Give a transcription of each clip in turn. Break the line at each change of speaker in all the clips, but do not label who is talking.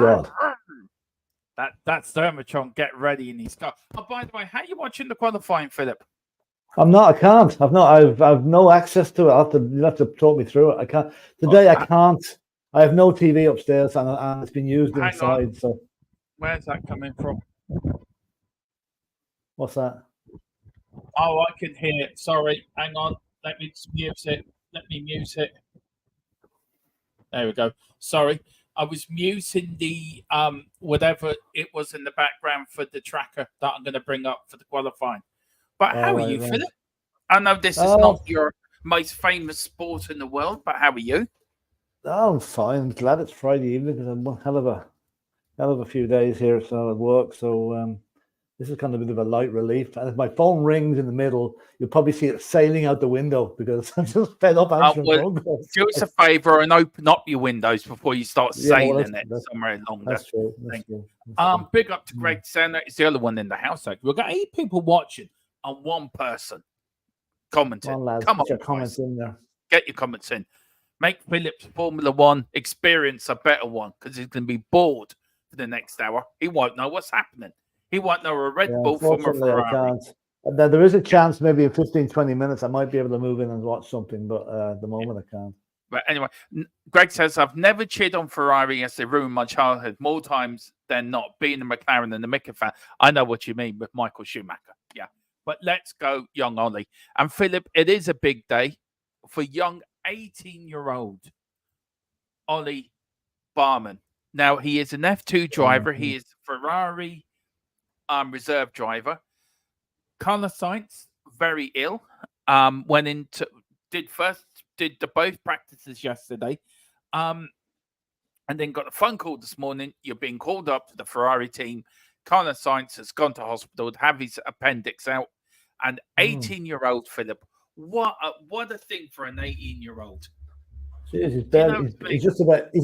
God.
That's Thermotron. Get ready in his car. Oh, by the way, how are you watching the qualifying, Philip?
I'm not. I can't. I've no access to it. You'll have to talk me through it. I can't today. I can't. I have no TV upstairs, and it's been used inside. So
where's that coming from?
What's that?
Oh, I can hear it. Sorry, hang on. Let me mute it. There we go. Sorry, I was muting the whatever it was in the background for the tracker that I'm going to bring up for the qualifying. But how are you, Philip? I know this is not your most famous sport in the world, but how are you?
Oh, I'm fine. I'm glad it's Friday evening because I'm one hell of a few days here at work. So this is kind of a bit of a light relief. And if my phone rings in the middle, you'll probably see it sailing out the window because I'm just fed up answering phone calls.
Do us a favour and open up your windows before you start sailing somewhere longer.
That's true.
Big up to Greg Senna. It's the other one in the house. We've got 8 people watching and 1 person commenting.
Come on,
Come on,
get your comments in there.
Get your comments in. Make Philip's Formula One experience a better one because he's going to be bored for the next hour. He won't know what's happening. He won't know a Red Bull from a Ferrari.
I can't. There is a chance maybe in 15, 20 minutes I might be able to move in and watch something, but at the moment I can't.
But anyway, Greg says, I've never cheered on Ferrari as they ruined my childhood more times than not. Being a McLaren and a Mick fan, I know what you mean with Michael Schumacher. Yeah. But let's go, young Ollie. And Philip, it is a big day for young 18-year-old Ollie Barman. Now, he is an F2 driver. He is Ferrari reserve driver. Carlos Sainz, very ill. Did both practices yesterday. And then got a phone call this morning. You're being called up to the Ferrari team. Carlos Sainz has gone to hospital to have his appendix out. And 18-year-old Philip, what a thing for an 18-year-old.
He's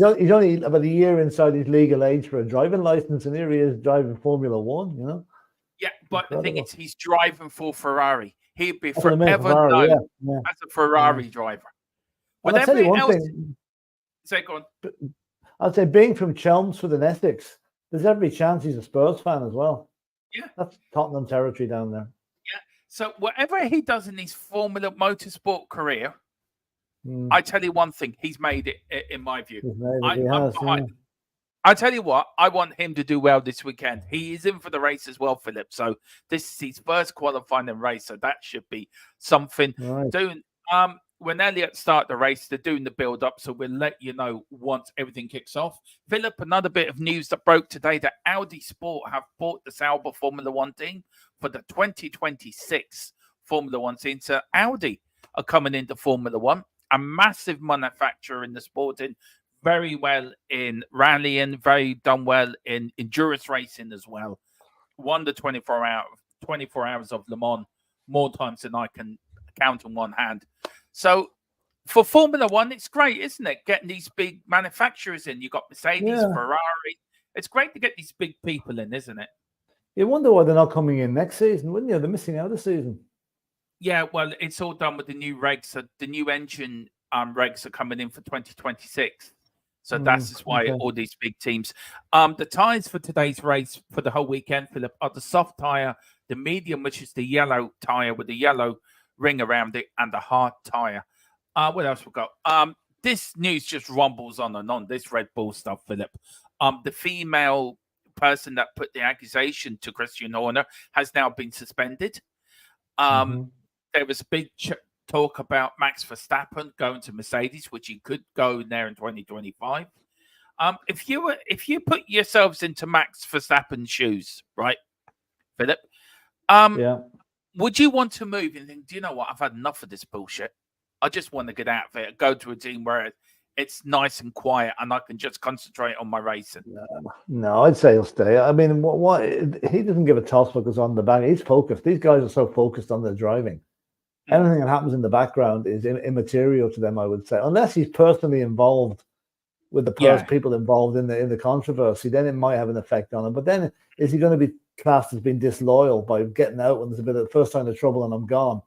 only about a year inside his legal age for a driving license, and here he is driving Formula One. You know.
Yeah, but the thing is, he's driving for Ferrari. He'd be forever known as a Ferrari driver.
Well, I'll tell you one thing.
Say, go on.
I'll say, being from Chelmsford in Essex, there's every chance he's a Spurs fan as well.
Yeah,
that's Tottenham territory down there.
Yeah. So whatever he does in his Formula Motorsport career, I tell you one thing, he's made it. In my view, I tell you what, I want him to do well this weekend. He is in for the race as well, Philip. So this is his first qualifying race, so that should be something. Right. When Elliott start the race, they're doing the build-up, so we'll let you know once everything kicks off. Philip, another bit of news that broke today, that Audi Sport have bought the Sauber Formula One team for the 2026 Formula One team. So Audi are coming into Formula One, a massive manufacturer in the sporting, very well in rallying, done well in endurance racing as well. Won the 24 hours of Le Mans more times than I can count on one hand. So for Formula One, it's great, isn't it? Getting these big manufacturers in. You've got Mercedes, Ferrari. It's great to get these big people in, isn't it?
You wonder why they're not coming in next season, wouldn't you? They're missing out a season.
Yeah, well, it's all done with the new regs. So the new engine regs are coming in for 2026. So that's just why all these big teams. The tyres for today's race for the whole weekend, Philip, are the soft tyre, the medium, which is the yellow tyre with the yellow ring around it, and the hard tyre. What else we got? This news just rumbles on and on, this Red Bull stuff, Philip. The female person that put the accusation to Christian Horner has now been suspended. There was a big talk about Max Verstappen going to Mercedes, which he could go there in 2025. If you put yourselves into Max Verstappen's shoes, right, Philip? Would you want to move and think, do you know what? I've had enough of this bullshit. I just want to get out of it, go to a team where it's nice and quiet and I can just concentrate on my racing.
No, I'd say he'll stay. I mean, what he doesn't give a toss what goes on in the back. He's focused. These guys are so focused on their driving. Anything that happens in the background is immaterial to them, I would say, unless he's personally involved with the people involved in the controversy. Then it might have an effect on him. But then, is he going to be classed as being disloyal by getting out when there's a bit of the first sign of trouble and I'm gone?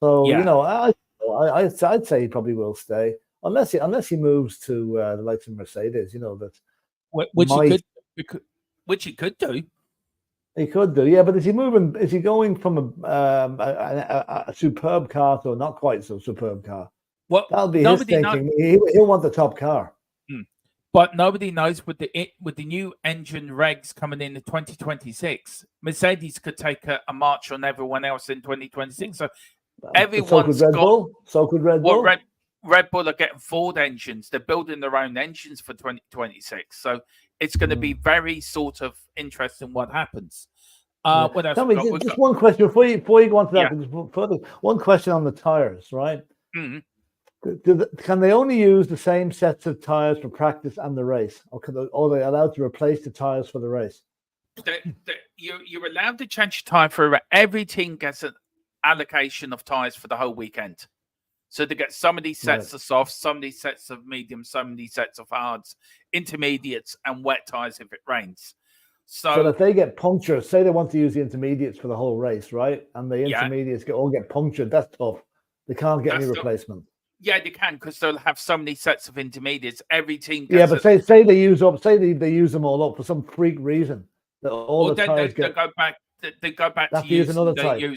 So you know, I'd say he probably will stay unless he moves to the likes of Mercedes. You know, that
which he could do.
He could do, yeah. But is he moving? Is he going from a superb car to a not quite so superb car?
Well,
that'll be his thinking. He'll want the top car.
But nobody knows with the new engine regs coming in 2026, Mercedes could take a march on everyone else in 2026. So everyone's
so could Red Bull. So could Red Bull.
Red Bull are getting Ford engines. They're building their own engines for 2026. So it's going to be very sort of interesting what happens. What else?
Tell me, just one question before you go on to that. Further, one question on the tires, right?
Mm-hmm.
Can they only use the same sets of tires for practice and the race, or are they allowed to replace the tires for the race?
You're allowed to change your tire for every team gets an allocation of tires for the whole weekend. So they get some of these sets of softs, some of these sets of medium, some of these sets of hards, intermediates, and wet tires if it rains. So
if they get punctured, say they want to use the intermediates for the whole race, right? And the intermediates all get punctured. That's tough. They can't get any replacement.
Yeah, they can because they'll have so many sets of intermediates. Every team gets
but say they use up, say they use them all up for some freak reason. That all the tires
they go back. They go back to use another type. They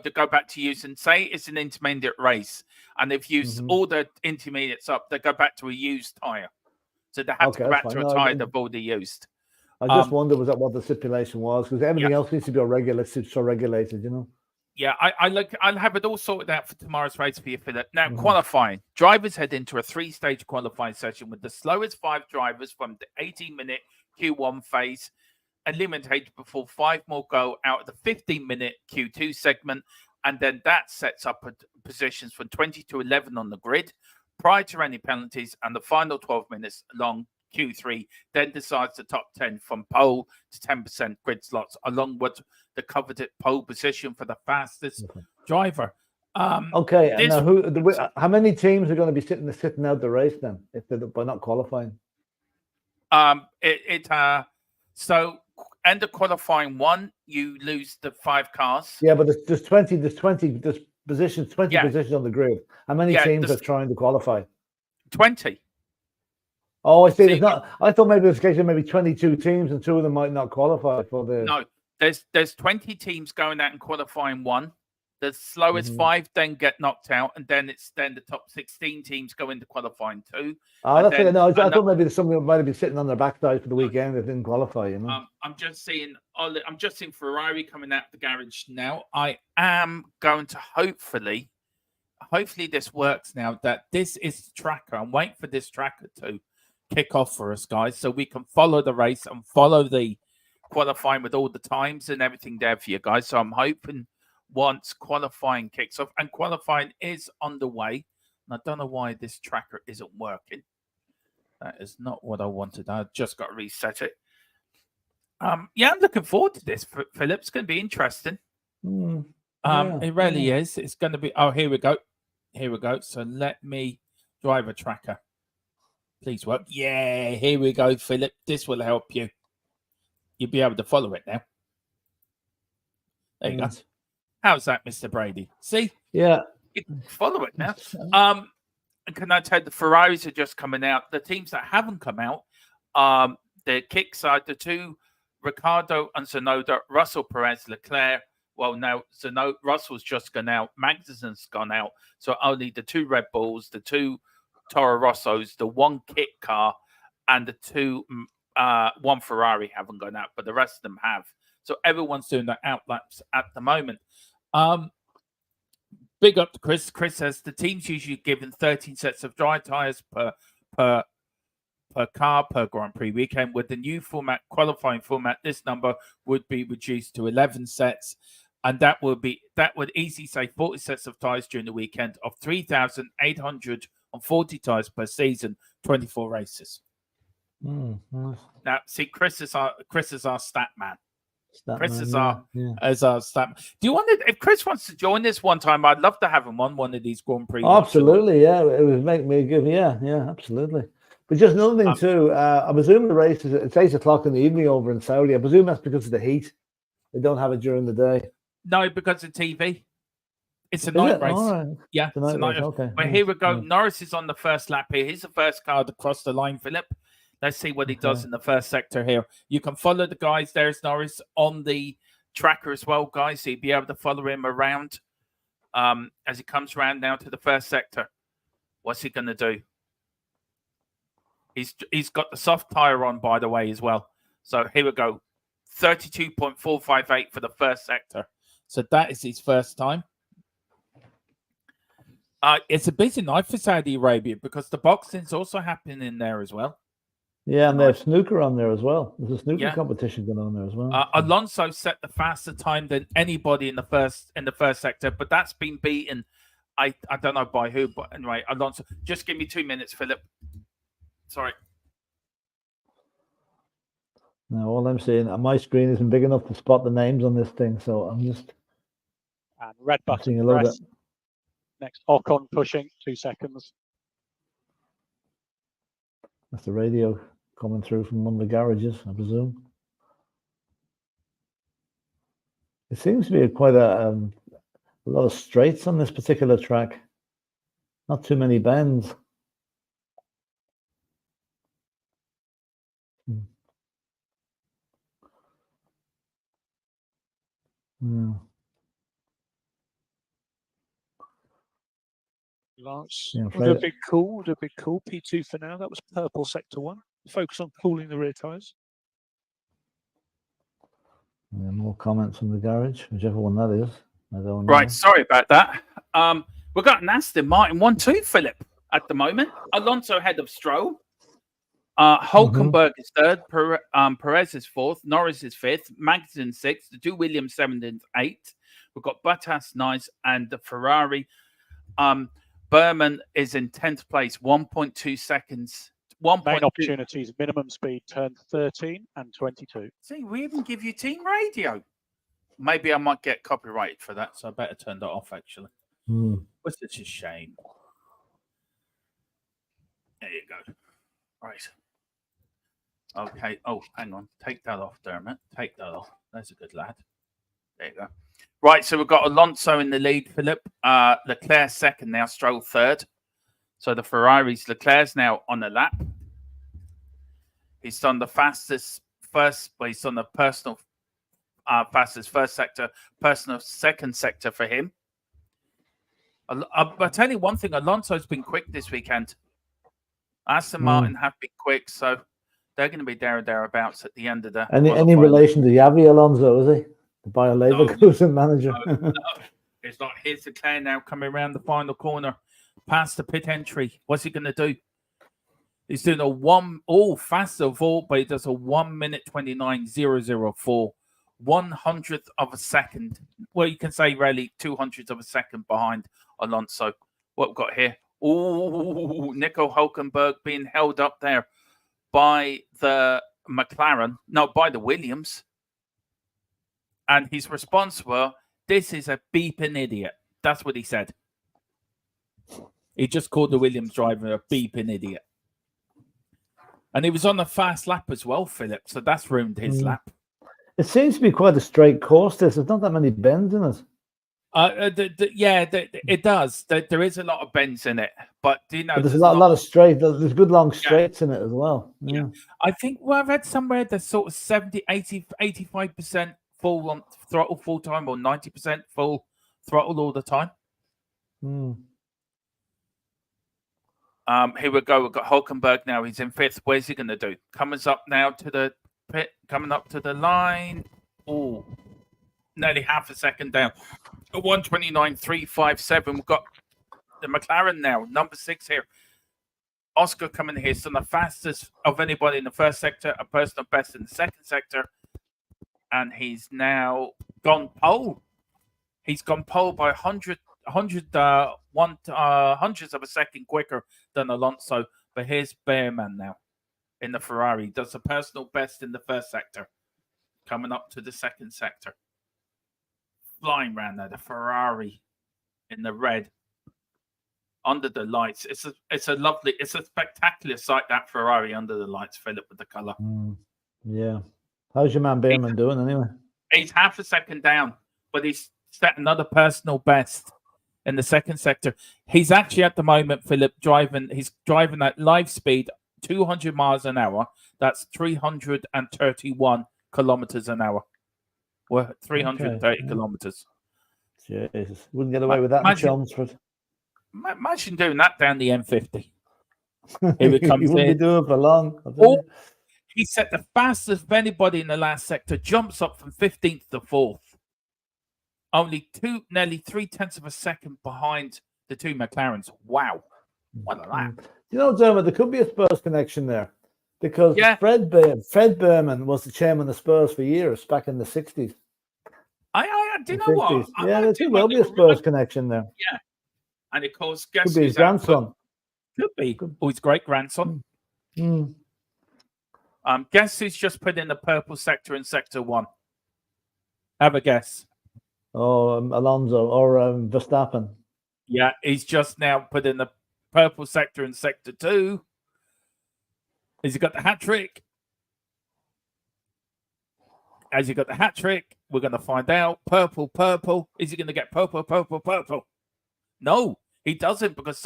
go back to use and say it's an intermediate race, and they've used all the intermediates up. They go back to a used tire, so they have to go back to a tire they've already used.
I just wonder was that what the stipulation was, because everything else needs to be regulated, you know.
Yeah, I'll have it all sorted out for tomorrow's race for you, Philip. Now, qualifying. Drivers head into a 3-stage qualifying session with the slowest 5 drivers from the 18-minute Q1 phase eliminated before 5 more go out of the 15-minute Q2 segment. And then that sets up positions from 20 to 11 on the grid prior to any penalties. And the final 12 minutes along Q3 then decides the top 10 from pole to 10% grid slots, along with the coveted pole position for the fastest driver.
Now how many teams are going to be sitting out the race then if they're by not qualifying?
So end of qualifying 1, you lose the 5 cars.
Yeah, but there's 20 positions on the grid. How many teams are trying to qualify?
20.
Oh, I see. It's not. I thought maybe this case maybe 22 teams and 2 of them might not qualify for the.
No, there's 20 teams going out and qualifying 1. The slowest 5 then get knocked out, and then the top 16 teams go into qualifying 2.
Oh, that's it. No, I thought maybe there's somebody who might have been sitting on their backside for the weekend that didn't qualify. You know.
I'm just seeing Ferrari coming out of the garage now. I am going to hopefully this works now. That this is the tracker. I'm waiting for this tracker to kick off for us, guys, so we can follow the race and follow the qualifying with all the times and everything there for you guys. So I'm hoping once qualifying kicks off, and qualifying is underway, and I don't know why this tracker isn't working. That is not what I wanted. I just got to reset it. I'm looking forward to this, Philip. It's going to be interesting. It really is. It's going to be. Oh, here we go. So let me drive a tracker. Please work. Yeah, here we go, Philip. This will help you. You'll be able to follow it now. There you go. How's that, Mr. Brady? See?
Yeah.
You can follow it now. And can I tell you, the Ferraris are just coming out. The teams that haven't come out, the kickside, the 2, Ricciardo and Tsunoda, Russell, Perez, Leclerc. Well, now Russell's just gone out. Magnussen's gone out. So only the 2 Red Bulls, the 2 Toro Rossos, the 1 kit car, and the 2 1 Ferrari haven't gone out, but the rest of them have. So everyone's doing their outlaps at the moment. Big up to Chris. Chris says the team's usually given 13 sets of dry tires per car per Grand Prix weekend. With the new qualifying format, this number would be reduced to 11 sets, and that would easily say 40 sets of tires during the weekend of 3,840 tires per season, 24 races. Now, see, Chris is our stat man. Chris is our stat man. Do you want if Chris wants to join this one time? I'd love to have him on one of these Grand Prix.
Absolutely, yeah. It would make me give, absolutely. But just another thing too. I presume the race it's 8:00 in the evening over in Saudi. I presume that's because of the heat. They don't have it during the day.
No, because of TV. It's a night race.
Right.
Yeah, it's a night race.
Okay.
But here we go. Norris is on the first lap here. Here's the first car to cross the line, Philip. Let's see what he does in the first sector here. You can follow the guys. There's Norris on the tracker as well, guys. So you'll be able to follow him around as he comes around now to the first sector. What's he going to do? He's got the soft tire on, by the way, as well. So here we go. 32.458 for the first sector. So that is his first time. It's a busy night for Saudi Arabia because the boxing's also happening in there as well.
Yeah, and they have snooker on there as well. There's a snooker competition going on there as well.
Alonso set the faster time than anybody in the first sector, but that's been beaten. I don't know by who, but anyway, Alonso. Just give me 2 minutes, Philip. Sorry.
Now, all I'm saying, my screen isn't big enough to spot the names on this thing, so I'm just...
And red button press. Next, Ocon pushing, 2 seconds.
That's the radio coming through from one of the garages, I presume. It seems to be quite a lot of straights on this particular track. Not too many bends. Yeah.
Lance, would have been cool. P2 for now. That was purple sector 1. Focus on cooling the rear tyres.
Yeah, more comments from the garage, whichever one that is. I don't know.
Right, sorry about that. We've got an Aston Martin 1-2, Philip, at the moment. Alonso ahead of Stroll. Hulkenberg is third. Perez is fourth. Norris is fifth. Magnussen sixth. The 2 Williams 7th and 8th. We've got Bottas 9th and the Ferrari. Berman is in 10th place, 1.2 seconds.
Main opportunities, minimum speed, turn 13 and 22.
See, we even give you team radio. Maybe I might get copyrighted for that, so I better turn that off, actually. But it's a shame. There you go. Right. Okay. Oh, hang on. Take that off, Dermot. Take that off. That's a good lad. There you go. Right, so we've got Alonso in the lead, Philip. Leclerc second now, Stroll third. So the Ferrari's Leclerc's now on the lap. He's done the fastest first, well, he's done the personal fastest first sector, personal second sector for him. I'll tell you one thing, Alonso's been quick this weekend. Aston Martin have been quick, so they're going to be there or thereabouts at the end of the...
Any relation to Xavi Alonso, is he? The Bayer Leverkusen manager.
No. It's not. Here's Leclerc now coming around the final corner, past the pit entry. What's he going to do? He's doing a faster vault, but he does a 1 minute 29.004, 100th of a second. Well, you can say really 200th of a second behind Alonso. What we've got here? Oh, Nico Hulkenberg being held up there by the McLaren, no, by the Williams. And his response was, "This is a beeping idiot." That's what he said. He just called the Williams driver a beeping idiot. And he was on a fast lap as well, Philip. So that's ruined his lap.
It seems to be quite a straight course. There's not that many bends in it.
It does. There is a lot of bends in it, but do you know?
But there's a lot of straight. There's good long straights in it as well. Yeah.
I think I've read somewhere there's sort of 70, 80, 85% full on throttle full time, or 90% full throttle all the time. Here we go. We've got Hulkenberg now. He's in fifth. Where's he going to do? Coming up now to the pit. Coming up to the line. Oh, nearly half a second down. 1:29.357. We've got the McLaren now, number 6 here. Oscar coming here. He's done the fastest of anybody in the first sector, a personal best in the second sector. And he's now gone pole. He's gone pole by hundreds of a second quicker than Alonso. But here's Bearman now in the Ferrari. Does a personal best in the first sector. Coming up to the second sector. Flying around there, the Ferrari in the red. Under the lights. It's a spectacular sight, that Ferrari under the lights, Philip, with the colour.
Yeah. How's your man Bearman doing anyway?
He's half a second down, but he's set another personal best in the second sector. He's actually at the moment, Philip, he's driving at live speed 200 miles an hour. That's 331 kilometers an hour. We're 330 kilometers.
Jesus, wouldn't get away with that in Chelmsford.
Imagine doing that down the M50. Here it comes.
You wouldn't be doing it for long.
He said the fastest of anybody in the last sector, jumps up from 15th to 4th. Only nearly 0.3 of a second behind the two McLarens. Wow. What a lap.
You know, Dermot, there could be a Spurs connection there. Because Fred Berman was the chairman of Spurs for years back in the 60s.
I do you know what?
Yeah, there will be a Spurs connection there.
Yeah. And of course, guess
could be his grandson.
Could be. Or his great grandson. Guess who's just put in the purple sector in sector 1? Have a guess.
Oh, Alonso or Verstappen.
Yeah, he's just now put in the purple sector in sector 2. Has he got the hat trick? Has he got the hat trick? We're going to find out. Purple, purple. Is he going to get purple, purple, purple? No, he doesn't, because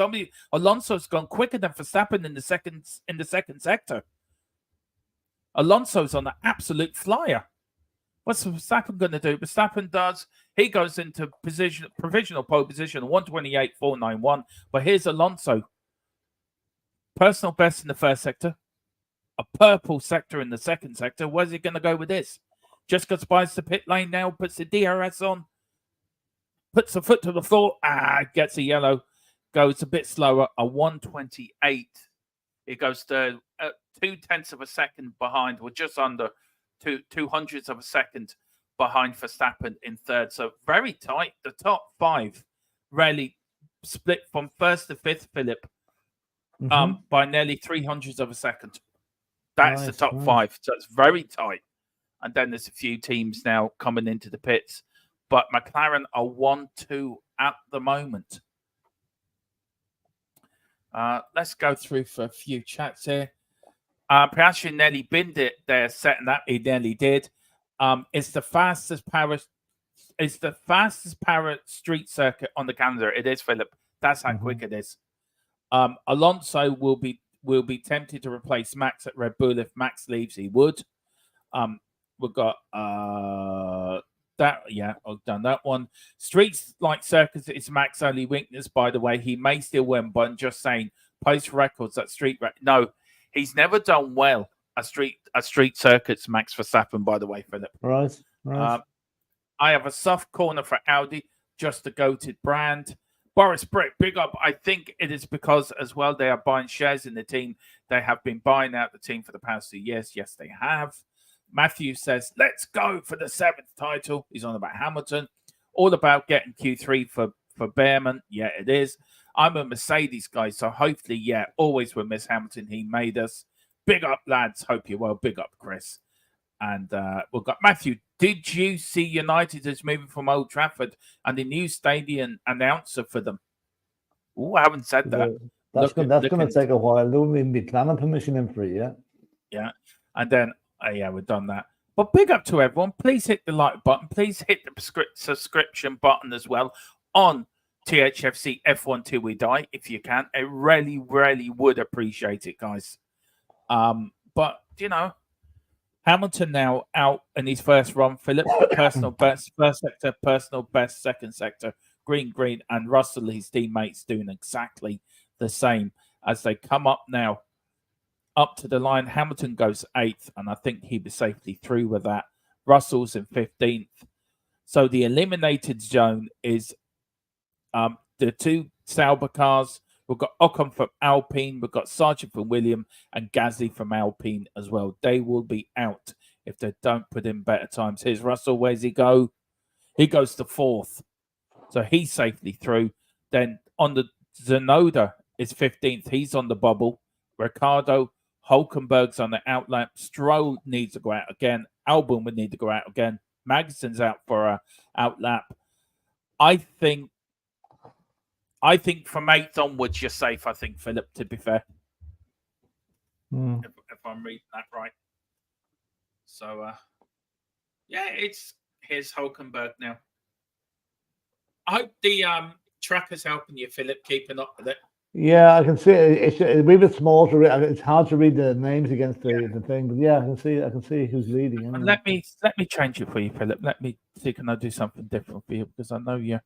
Alonso's gone quicker than Verstappen in the second sector. Alonso's on an absolute flyer. What's Verstappen going to do? Verstappen he goes into provisional pole position 128.491. But here's Alonso. Personal best in the first sector. A purple sector in the second sector. Where's he going to go with this? Just goes by the pit lane now, puts the DRS on, puts the foot to the floor, gets a yellow, goes a bit slower, a 128. It goes to 0.2 of a second behind, or just under 0.02 of a second behind Verstappen in third. So very tight. The top 5 really split from first to 5th, Philip, by nearly 0.03 of a second. That's the top 5. So it's very tight. And then there's a few teams now coming into the pits. But McLaren are 1-2 at the moment. Let's go through for a few chats here. Piastri nearly binned it there, setting that. He nearly did. It's the fastest power street circuit on the calendar. It is, Philip. That's how quick it is. Alonso will be tempted to replace Max at Red Bull. If Max leaves, he would. We've got that. Yeah, I've done that one. Streets like circuits is Max's only weakness, by the way. He may still win, but I'm just saying, post records at street. No, he's never done well at street circuits, Max Verstappen, by the way, Philip.
Right.
I have a soft corner for Audi, just a goated brand. Boris Brick, big up. I think it is because as well they are buying shares in the team. They have been buying out the team for the past 2 years. Yes, they have. Matthew says, let's go for the 7th title. He's on about Hamilton. All about getting Q3 for Behrman. Yeah, it is. I'm a Mercedes guy, so hopefully, yeah, always with Miss Hamilton. He made us. Big up, lads. Hope you're well. Big up, Chris. And we've got Matthew. Did you see United is moving from Old Trafford and the new stadium announcer for them? Oh, I haven't said that.
That's going to take a while. They wouldn't even be planning permission in for it yet.
Yeah. And then, yeah, we've done that. But big up to everyone. Please hit the like button. Please hit the subscription button as well on THFC F1 Till We Die, if you can. I really, really would appreciate it, guys. But, you know, Hamilton now out in his first run. Philip, personal best, first sector, personal best, second sector, green, and Russell, his teammates, doing exactly the same as they come up now. Up to the line, Hamilton goes 8th, and I think he'll be safely through with that. Russell's in 15th. So the eliminated zone is the 2 Sauber cars. We've got Ocon from Alpine. We've got Sargent from Williams and Gasly from Alpine as well. They will be out if they don't put in better times. Here's Russell. Where's he go? He goes to 4th. So he's safely through. Then on the Tsunoda is 15th. He's on the bubble. Ricciardo, Hulkenberg's on the outlap. Stroll needs to go out again. Albon would need to go out again. Magnussen's out for a outlap. I think from 8th onwards, you're safe, I think, Philip, to be fair. If I'm reading that right. So, yeah, here's Hulkenberg now. I hope the tracker's helping you, Philip, keeping up with it.
Yeah, I can see it. It's a wee bit small to read. It's hard to read the names against the thing, but yeah, I can see. I can see who's leading. Anyway.
Let me change it for you, Philip. Let me see. Can I do something different for you? Because I know you.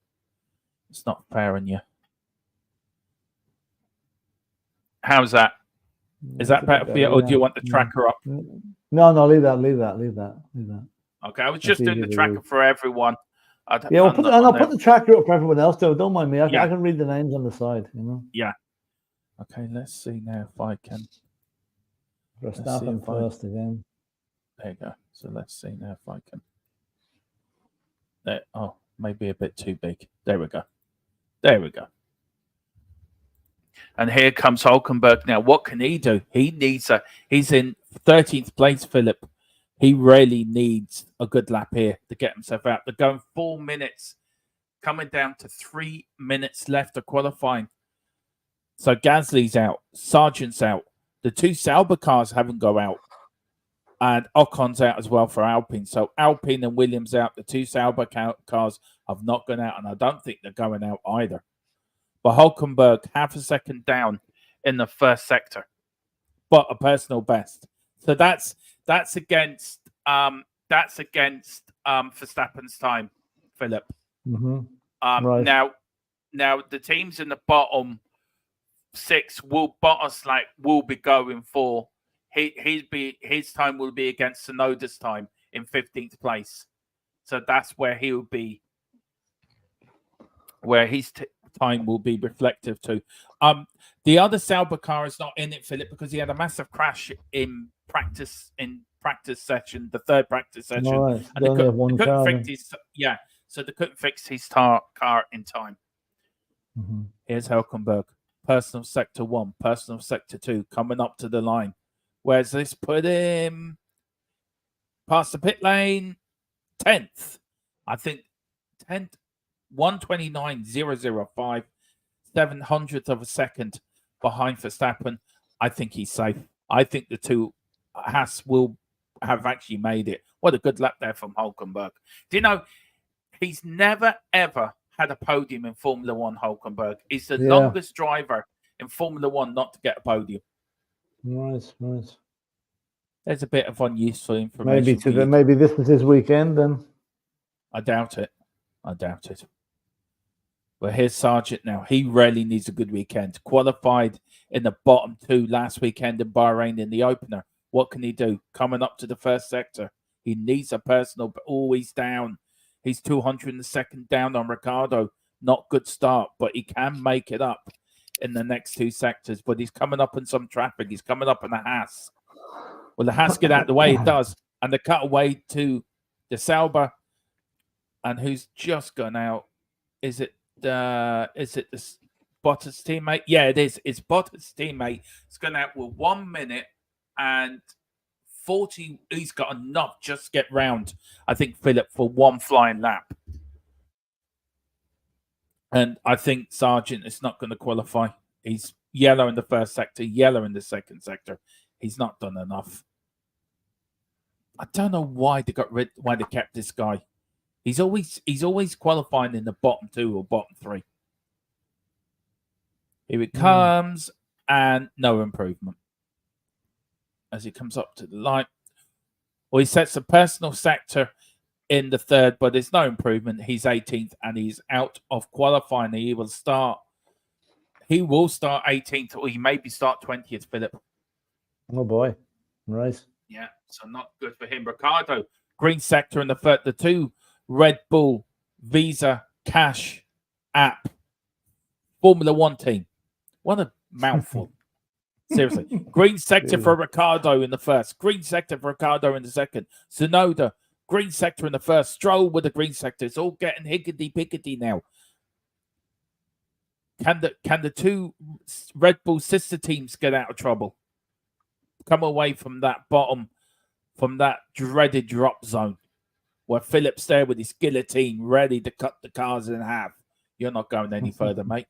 It's not fair on you. How's that? Is that better for you, or do you want the tracker up?
No, leave that.
Okay, I was just doing the tracker for everyone.
Yeah, I'll put the tracker up for everyone else, though. Don't mind me. I can read the names on the side,
Yeah. Okay, let's see now if I can.
Verstappen first again.
There you go. So let's see now if I can. There. Oh, maybe a bit too big. There we go. And here comes Hulkenberg now. What can he do? He's in 13th place, Philip. He really needs a good lap here to get himself out. They're going 4 minutes, coming down to 3 minutes left of qualifying. So Gasly's out, Sargent's out. The 2 Sauber cars haven't go out. And Ocon's out as well for Alpine. So Alpine and Williams out. The 2 Sauber cars have not gone out, and I don't think they're going out either. But Hulkenberg, half a second down in the first sector, but a personal best. So that's against Verstappen's time, Philip.
Right.
Now the teams in the bottom 6 will be going for his time will be against Tsunoda's time in 15th place. So that's where he will be, where his time will be reflective to. The other Sauber car is not in it, Philip, because he had a massive crash in practice session, the third practice session.
Right.
And they couldn't fix his car in time. Here's Hulkenberg. Personal sector 1, personal sector 2, coming up to the line. Where's this put him? Past the pit lane, 10th. I think 10th, 129.005, 700th of a second behind Verstappen. I think he's safe. I think the 2 Haas will have actually made it. What a good lap there from Hulkenberg. Do you know, he's never, ever had a podium in Formula One, Hulkenberg. He's the longest driver in Formula One not to get a podium.
Nice.
There's a bit of unuseful information.
Maybe this is his weekend then.
I doubt it. But here's Sargent now. He really needs a good weekend. Qualified in the bottom 2 last weekend in Bahrain in the opener. What can he do? Coming up to the first sector. He needs a personal, but always down. He's 202nd down on Ricciardo. Not good start, but he can make it up in the next 2 sectors. But he's coming up in some traffic. He's coming up in a Haas. Well, the Haas get out of the way. It does. And the cutaway to the Sauber. And who's just gone out? Is it the Bottas teammate? Yeah, it is. It's Bottas' teammate. It's gone out with 1 minute and 40. He's got enough just to get round, I think, Philip, for 1 flying lap. And I think Sargent is not going to qualify. He's yellow in the first sector, yellow in the second sector. He's not done enough. I don't know why they kept this guy. He's always qualifying in the bottom 2 or bottom 3. Here it comes, and no improvement. As he comes up to the line. Well, he sets a personal sector in the 3rd, but there's no improvement. He's 18th, and he's out of qualifying. He will start 18th, or he maybe start 20th, Philip.
Oh, boy. Right.
Yeah, so not good for him. Ricciardo, green sector in the 3rd. The 2 Red Bull, Visa, Cash, app, Formula One team. What a mouthful. Seriously. Green sector for Ricciardo in the 1st. Green sector for Ricciardo in the 2nd. Tsunoda, green sector in the 1st. Stroll with the green sector. It's all getting higgity-piggity now. Can the 2 Red Bull sister teams get out of trouble? Come away from that bottom, from that dreaded drop zone where Philip's there with his guillotine ready to cut the cars in half. You're not going any further, mate.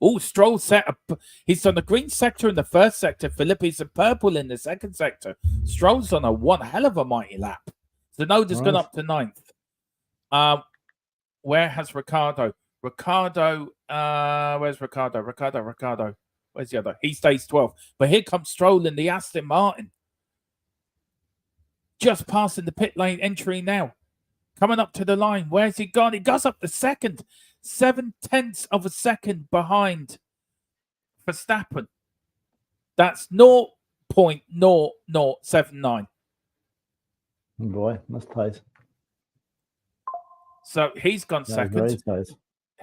Oh, Stroll set up. He's done the green sector in the 1st sector. Philip, he's a purple in the 2nd sector. Stroll's on a one hell of a mighty lap. Tsunoda's gone up to 9th. Where has Ricciardo? Ricardo, where's Ricardo? Ricardo. Where's the other? He stays 12th. But here comes Stroll in the Aston Martin. Just passing the pit lane entry now. Coming up to the line. Where's he gone? He goes up the second. 0.7 of a second behind Verstappen. That's 0.0079.
Boy, that's tight.
So he's gone
That's
second.
very tight.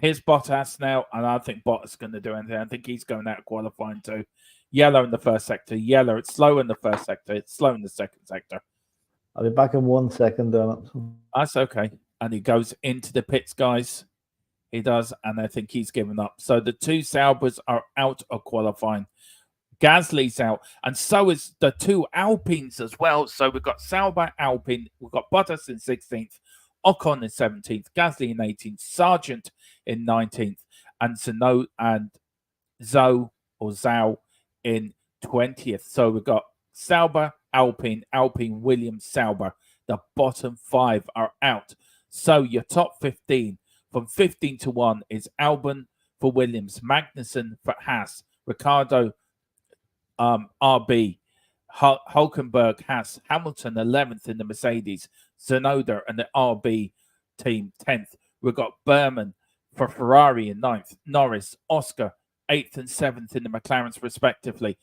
Here's Bottas now, and I think Bottas is going to do anything. I think he's going out of qualifying too. Yellow in the first sector. Yellow. It's slow in the first sector. It's slow in the second sector.
I'll be back in 1 second on it.
That's okay. And he goes into the pits, guys. He does, and I think he's given up. So the two Saubers are out of qualifying. Gasly's out, and so is the two Alpines as well. So we've got Sauber, Alpine, we've got Bottas in 16th, Ocon in 17th, Gasly in 18th, Sargent in 19th, and Zhou in 20th. So we've got Sauber, Alpine, Williams, Sauber. The bottom 5 are out. So your top 15 from 15 to 1 is Albon for Williams, Magnussen for Haas, Ricardo, RB, Hulkenberg, Haas, Hamilton 11th in the Mercedes, Tsunoda and the RB team 10th. We've got Berman for Ferrari in 9th, Norris, Oscar 8th and 7th in the McLarens respectively.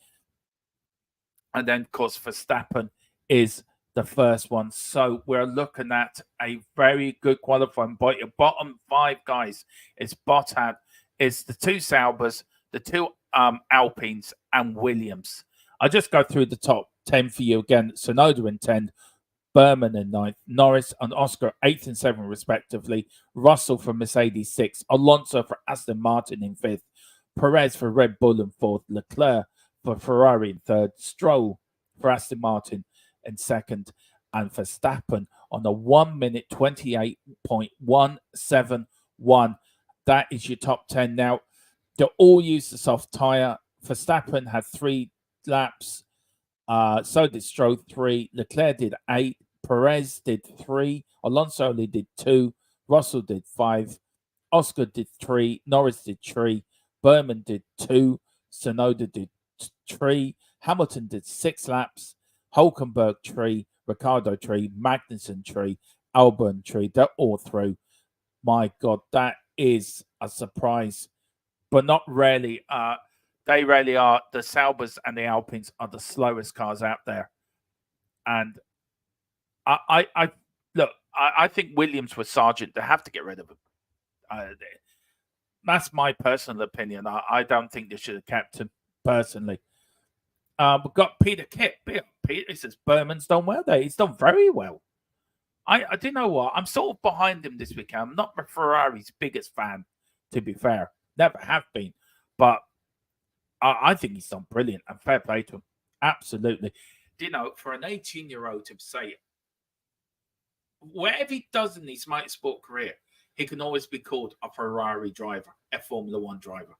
And then, of course, Verstappen is the first one. So we're looking at a very good qualifying. But your bottom 5 guys is Bottas, is the two Saubers, the two Alpines, and Williams. I'll just go through the top 10 for you again. Tsunoda in 10, Berman in 9th, Norris and Oscar 8th and 7th respectively, Russell for Mercedes 6th, Alonso for Aston Martin in 5th, Perez for Red Bull in 4th, Leclerc for Ferrari in 3rd, Stroll for Aston Martin in 2nd, and Verstappen on a 1 minute 28.171. That is your top 10. Now, they all use the soft tyre. Verstappen had 3 laps. So did Stroll 3. Leclerc did 8. Perez did 3. Alonso only did 2. Russell did 5. Oscar did 3. Norris did 3. Berman did 2. Tsunoda did 3. Hamilton did 6 laps. Hulkenberg 3. Ricardo 3. Magnussen 3. Albon 3. They're all through. My God, that is a surprise. But not really. They really are. The Saubers and the Alpines are the slowest cars out there. And I think Williams was Sargent. They have to get rid of him. That's my personal opinion. I don't think they should have kept him personally. We've got Peter Kitt. Peter says Berman's done well there. He's done very well. I do you know what? I'm sort of behind him this weekend. I'm not Ferrari's biggest fan, to be fair. Never have been. But I think he's done brilliant, and fair play to him. Absolutely. Do you know, for an 18-year-old to say, whatever he does in his motorsport career, he can always be called a Ferrari driver, a Formula One driver.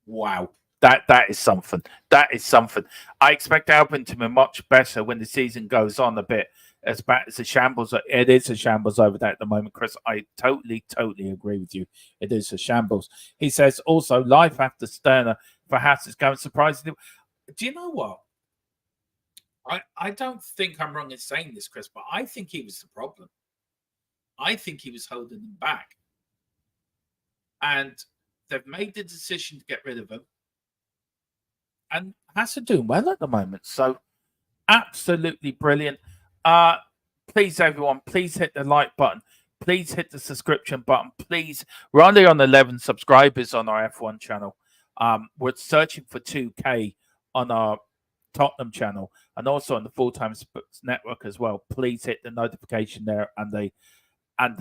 Wow. That is something. That is something. I expect Albon to be much better when the season goes on a bit. As bad as a shambles, it is a shambles over there at the moment, Chris. I totally agree with you. It is a shambles. He says also, life after Sterner for Haas is going surprisingly. Do you know what? I don't think I'm wrong in saying this, Chris, but I think he was the problem. I think he was holding them back. And they've made the decision to get rid of him. And Haas are doing well at the moment. So, absolutely brilliant. Please, everyone, please hit the like button. Please hit the subscription button. Please. We're only on 11 subscribers on our F1 channel. We're searching for 2K on our Tottenham channel and also on the Full-Time Sports Network as well. Please hit the notification there and the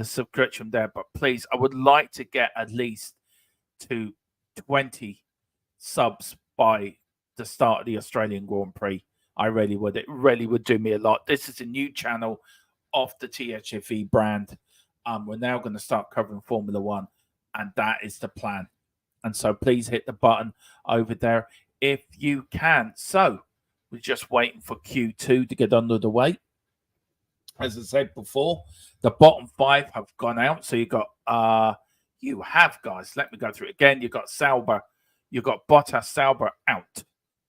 subscription there. But please, I would like to get at least to 20 subs by the start of the Australian Grand Prix. I really would. It really would do me a lot. This is a new channel of the Thfc brand. We're now going to start covering Formula One, and that is the plan. And so please hit the button over there if you can. So we're just waiting for Q2 to get under the way. As I said before, the bottom 5 have gone out. So you've got you have, guys, let me go through it again. You've got Sauber, you've got Bottas, Sauber out,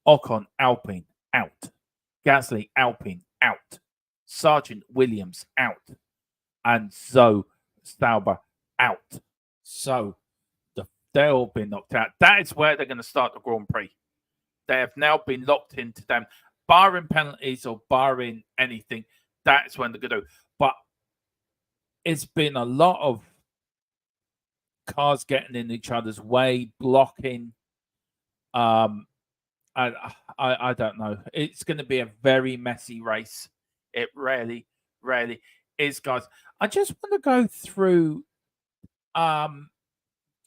Ocon, Alpine out, Gasly, Alpine out, Sargent, Williams out, and Zoe, Sauber out. So they've all been knocked out. That is where they're going to start the Grand Prix. They have now been locked into them, barring penalties or barring anything. That's when they're going to do. But it's been a lot of cars getting in each other's way, blocking. I don't know. It's going to be a very messy race. It really is, guys. I just want to go through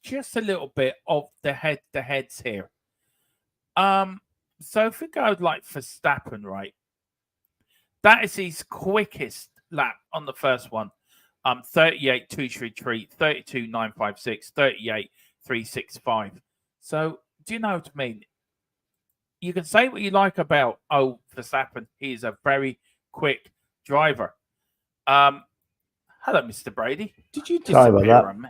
just a little bit of the heads here. So if we go like Verstappen, right? That is his quickest lap on the first one. 38.233, 32.956, 38.365. So do you know what I mean? You can say what you like about Verstappen. He is a very quick driver. Hello, Mr. Brady. Did you disappear on me?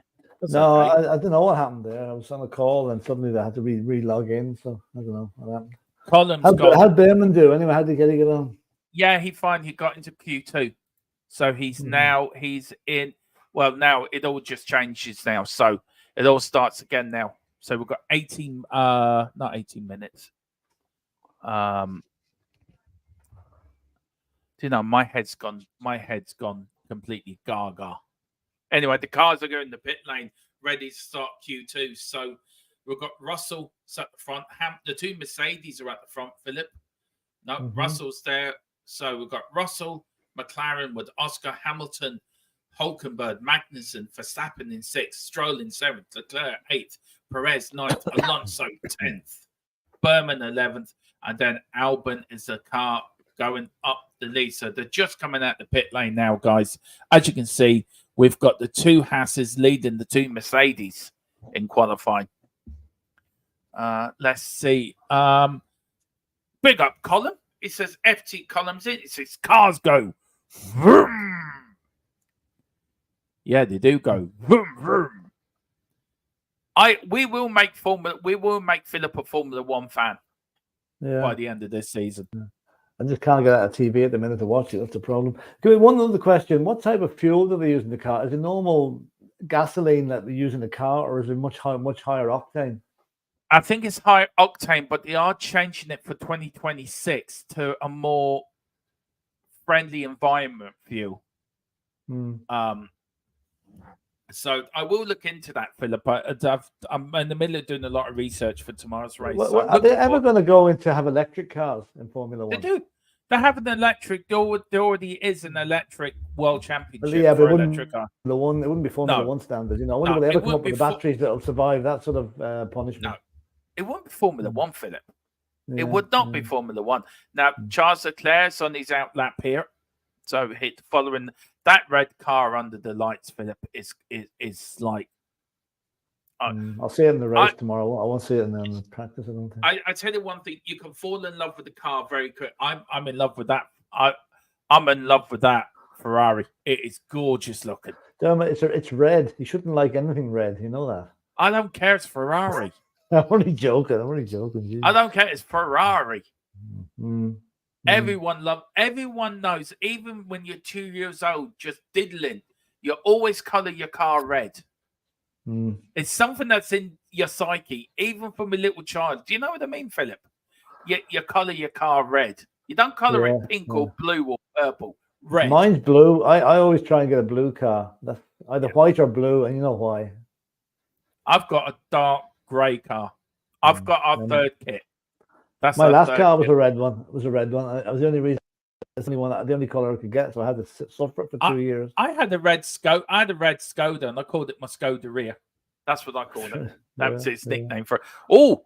No, okay. I don't know what happened there. I was on a call and suddenly they had to re-log in. So I don't know what happened. How'd Behrman do? Anyway, how did he get on?
Yeah, he got into Q2. So he's in. Well, now it all just changes now. So it all starts again now. So we've got 18, not 18 minutes. Do you know, my head's gone completely gaga. Anyway, the cars are going to pit lane, ready to start Q2. So we've got Russell at the front. The two Mercedes are at the front, Philip. No, Russell's there. So we've got Russell, McLaren with Oscar, Hamilton, Hulkenberg, Magnussen, Verstappen in 6th, Stroll in 7th, Leclerc 8th, Perez 9th, Alonso 10th, Berman 11th, and then Albon is the car going up the lead. So they're just coming out the pit lane now, guys. As you can see, we've got the two Hasses leading the two Mercedes in qualifying. Let's see. Big up column. It says FT columns in. It says cars go. Vroom. Yeah, they do go. Vroom, vroom. We will make Philip a Formula One fan by the end of this season.
Yeah. I just can't get out of TV at the minute to watch it. That's the problem. One other question: what type of fuel do they use in the car? Is it normal gasoline that they use in the car, or is it much higher octane?
I think it's high octane, but they are changing it for 2026 to a more friendly environment fuel. So I will look into that, Philip. I'm in the middle of doing a lot of research for tomorrow's race.
Are they ever going to go into have electric cars in Formula One?
They do. They have an electric. There already is an electric world championship
for
electric car.
It wouldn't be Formula One standard. You know, when will they ever come up with the batteries that will survive that sort of punishment?
No, it won't be Formula One, Philip. Yeah, it would not be Formula One. Now, Charles Leclerc's on his out lap here. So following that red car under the lights, Philip, is like.
I'll see it in the race tomorrow. I won't see it in the practice. I don't think.
I tell you one thing: you can fall in love with the car very quick. I'm in love with that. I'm in love with that Ferrari. It is gorgeous looking.
It's red. You shouldn't like anything red. You know that.
I don't care. It's Ferrari.
I'm only joking. Geez.
I don't care. It's Ferrari. Everyone knows, even when you're 2 years old, just diddling, you always color your car red. It's something that's in your psyche, even from a little child. Do you know what I mean, Philip? You color your car red. You don't color it pink or blue or purple. Red.
Mine's blue. I always try and get a blue car. That's either white or blue, and you know why.
I've got a dark grey car. I've got our third kit. That's
my last car was a red one. It was a red one. I was the only reason. It's the only color I could get, so I had to suffer it for 2 years.
I had a red Skoda. I had a red Skoda, and I called it my Skoda rear. That's what I called it. That was its nickname for it. Oh!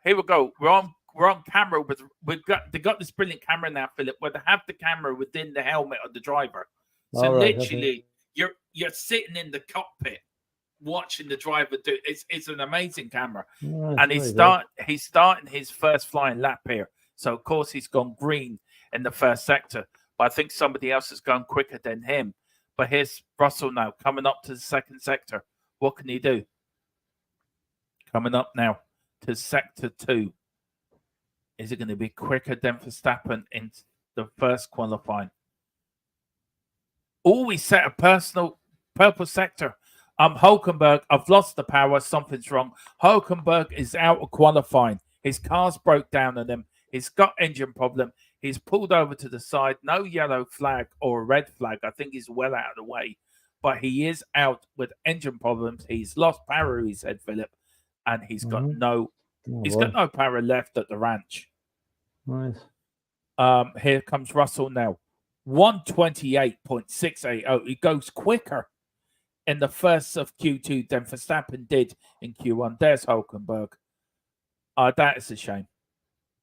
Here we go. We're on camera. They got this brilliant camera now, Philip, where they have the camera within the helmet of the driver. So literally, you're sitting in the cockpit watching the driver do. It's an amazing camera, and he's starting his first flying lap here. So of course he's gone green in the first sector, but I think somebody else has gone quicker than him. But here's Russell now coming up to the second sector. What can he do? Coming up now to Sector 2. Is it going to be quicker than Verstappen in the first qualifying? We set a personal purple sector. Hulkenberg, I've lost the power. Something's wrong. Hulkenberg is out of qualifying. His car's broke down on him. He's got engine problem. He's pulled over to the side. No yellow flag or a red flag. I think he's well out of the way. But he is out with engine problems. He's lost power, he said, Philip. And he's got no power left at the ranch.
Nice.
Here comes Russell now. 128.680. He goes quicker in the first of Q2 than Verstappen did in Q1. There's Hulkenberg. That is a shame.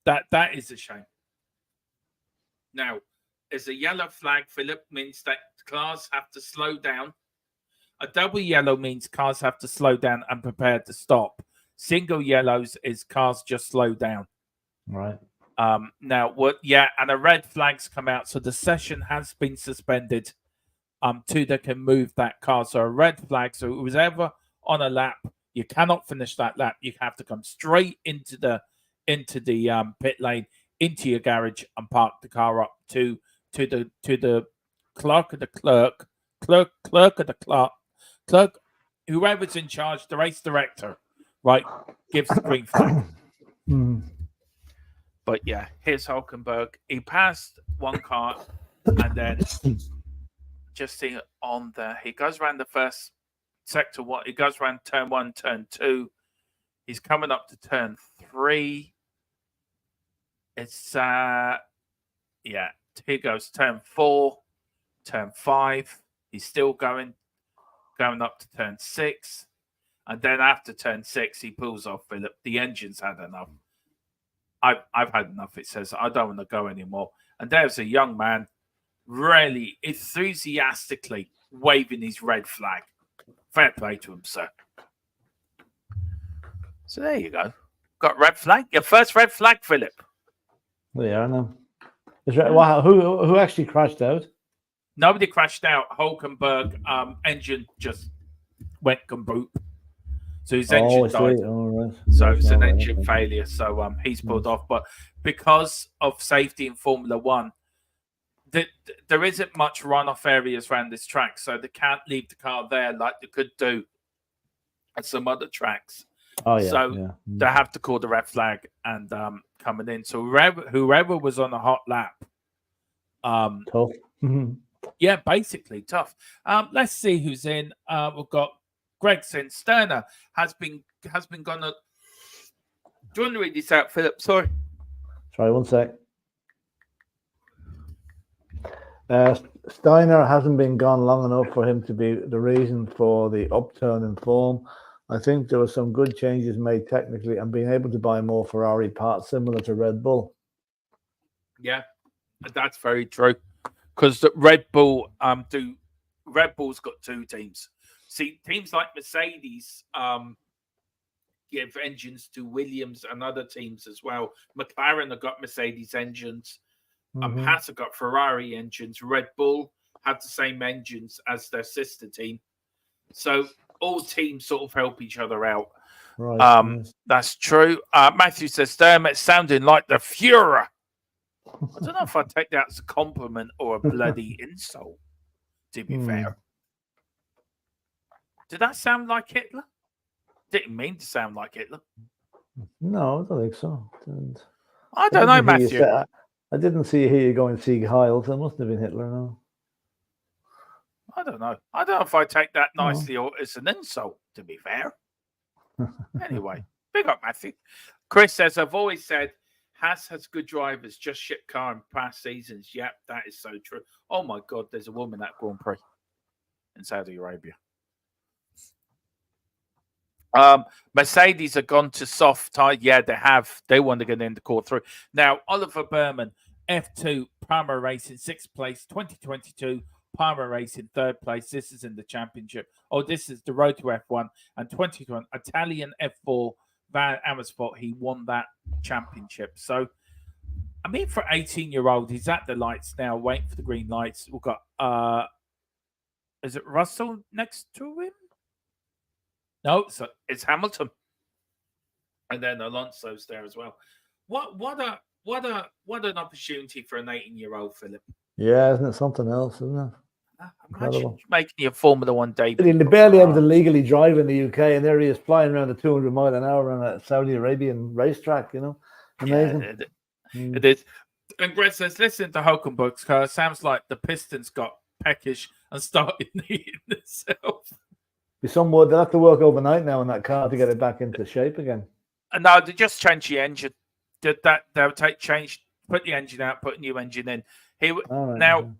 That is a shame. Now, as a yellow flag, Philip, means that cars have to slow down. A double yellow means cars have to slow down and prepare to stop. Single yellows is cars just slow down.
Right.
Now, and a red flag's come out, so the session has been suspended. Till they can move that car. So a red flag. So it was ever on a lap. You cannot finish that lap. You have to come straight into the pit lane, into your garage, and park the car up to the clerk of the clerk, whoever's in charge, the race director, right, gives the green flag. But yeah, here's Hulkenberg. He passed one car, and then just see on there, he goes around the first sector. He goes around turn 1, turn 2. He's coming up to turn 3. It's here goes turn 4, turn 5. He's still going up to turn 6, and then after turn 6, he pulls off. Philip, the engine's had enough. I've had enough. It says I don't want to go anymore. And there's a young man, really enthusiastically waving his red flag. Fair play to him, sir. So there you go. Got red flag. Your first red flag, Philip.
Yeah, I know. Wow, who actually crashed out?
Nobody crashed out. Hulkenberg engine just went kaboom. So his engine died.
Right.
So it's an engine failure. So he's pulled off. But because of safety in Formula One, there isn't much runoff areas around this track. So they can't leave the car there like they could do at some other tracks. They have to call the red flag and coming in. So whoever was on a hot lap,
tough.
Yeah, basically tough. Let's see who's in. We've got Gregson. Sterner has been gone. Do you want to read this out, Philip? Sorry,
one sec. Steiner hasn't been gone long enough for him to be the reason for the upturn in form. I think there were some good changes made technically and being able to buy more Ferrari parts similar to Red Bull.
Yeah, that's very true. Because Red Bull's got two teams. See, teams like Mercedes give engines to Williams and other teams as well. McLaren have got Mercedes engines. Haas have got Ferrari engines. Red Bull have the same engines as their sister team. So all teams sort of help each other out.
Right.
That's true. Matthew says, damn, it's sounding like the Führer. I don't know if I take that as a compliment or a bloody insult, to be fair. Did that sound like Hitler? Didn't mean to sound like Hitler.
No, I don't think so.
I don't know, Matthew.
I didn't see you going Sieg Heil, so it must have been Hitler, no.
I don't know. I don't know if I take that nicely or it's an insult, to be fair. Anyway, big up, Matthew. Chris says, I've always said, Haas has good drivers, just shit car in past seasons. Yep, that is so true. Oh my God, there's a woman at Grand Prix in Saudi Arabia. Mercedes have gone to soft tire. Yeah, they have. They want to get in the core through. Now, Oliver Berman, F2, Parma Racing, 6th place, 2022. Parma Racing, 3rd place. This is in the championship. Oh, this is the road to F1. And 2021, Italian F4, Van Amersfoort, he won that championship. So, I mean, for 18-year-old, he's at the lights now, waiting for the green lights. We've got, is it Russell next to him? No, so it's Hamilton, and then Alonso's there as well. What an opportunity for an 18-year-old, Philip.
Yeah, isn't it something else, isn't it?
Imagine making your Formula One debut.
He's barely able to legally drive in the UK, and there he is flying around at 200 mile an hour on a Saudi Arabian racetrack. You know, amazing.
Yeah, it is. And Greg says, listen to Hulkenberg's car. Sounds like the Pistons got peckish and started needing themselves.
They'll have to work overnight now on that car to get it back into shape again.
No, they just changed the engine. They'll put the engine out, put a new engine in. Now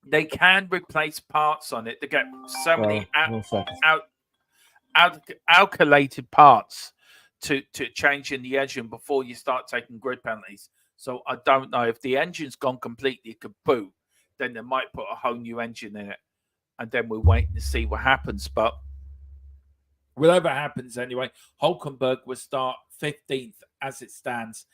they can replace parts on it. They get so many alkylated parts to change in the engine before you start taking grid penalties. So I don't know if the engine's gone completely kaboot, then they might put a whole new engine in it, and then we're waiting to see what happens. But whatever happens anyway, Hulkenberg will start 15th as it stands.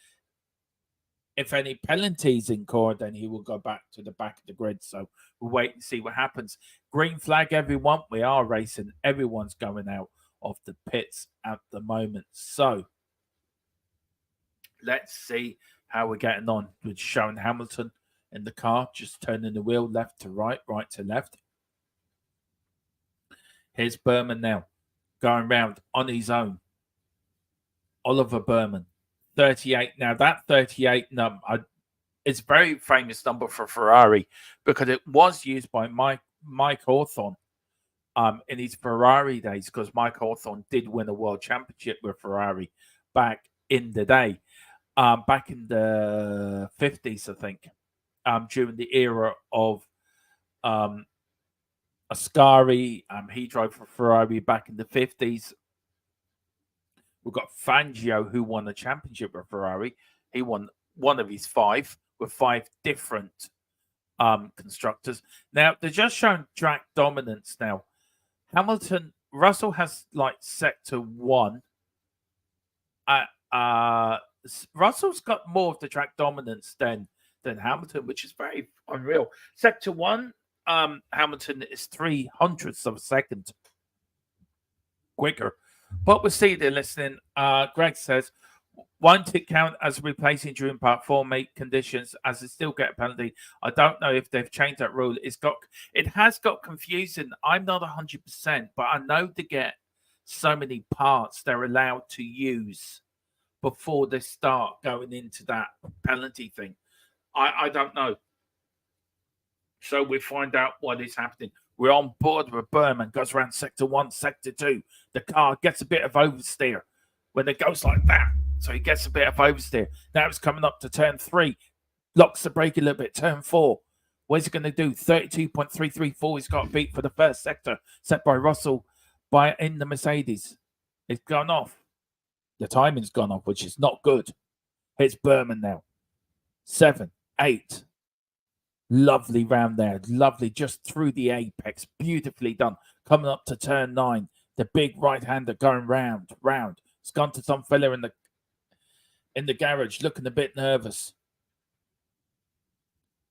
If any penalties incurred, then he will go back to the back of the grid. So we'll wait and see what happens. Green flag, everyone. We are racing. Everyone's going out of the pits at the moment. So let's see how we're getting on with showing Hamilton in the car, just turning the wheel left to right, right to left. Here's Berman now, going round on his own. Oliver Berman. 38. Now that 38 number is a very famous number for Ferrari because it was used by Mike Hawthorn in his Ferrari days, because Mike Hawthorn did win a world championship with Ferrari back in the day, back in the 50s, I think, during the era of Ascari. He drove for Ferrari back in the 50s. We've got Fangio, who won a championship with Ferrari. He won one of his 5 with 5 different constructors. Now, they're just showing track dominance now. Russell has like sector 1. Russell's got more of the track dominance than Hamilton, which is very unreal. Sector 1, Hamilton is 300ths of a second quicker. But we'll see they're listening. Greg says, won't it count as replacing during part 4 make conditions as they still get a penalty? I don't know if they've changed that rule. It has got confusing. I'm not 100%, but I know they get so many parts they're allowed to use before they start going into that penalty thing. I don't know. So we find out what is happening. We're on board with Berman, goes around sector 1, sector 2. The car gets a bit of oversteer when it goes like that. So he gets a bit of oversteer. Now it's coming up to turn 3. Locks the brake a little bit. Turn 4. What's he going to do? 32.334 he's got beat for the first sector, set by Russell in the Mercedes. It's gone off. The timing's gone off, which is not good. It's Berman now. 7, 8. Lovely round there. Lovely, just through the apex. Beautifully done. Coming up to turn 9. The big right-hander going round. It's gone to some fella in the garage, looking a bit nervous.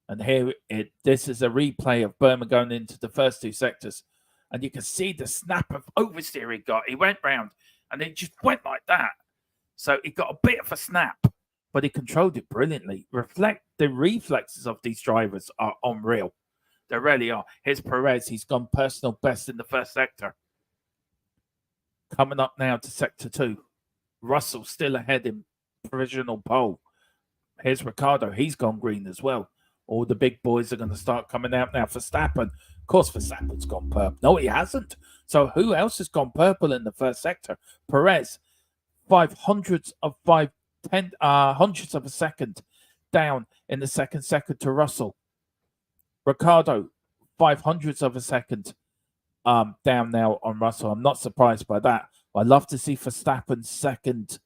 And this is a replay of Berman going into the first 2 sectors. And you can see the snap of oversteer he got. He went round and it just went like that. So he got a bit of a snap, but he controlled it brilliantly. The reflexes of these drivers are unreal. They really are. Here's Perez. He's gone personal best in the first sector. Coming up now to sector 2. Russell still ahead in provisional pole. Here's Ricciardo. He's gone green as well. All the big boys are going to start coming out now. Verstappen. Of course, Verstappen's gone purple. No, he hasn't. So who else has gone purple in the first sector? Perez. 500ths of hundredths of a second down in the second sector to Russell. Ricciardo, 500ths of a second down now on Russell. I'm not surprised by that. I'd love to see Verstappen second.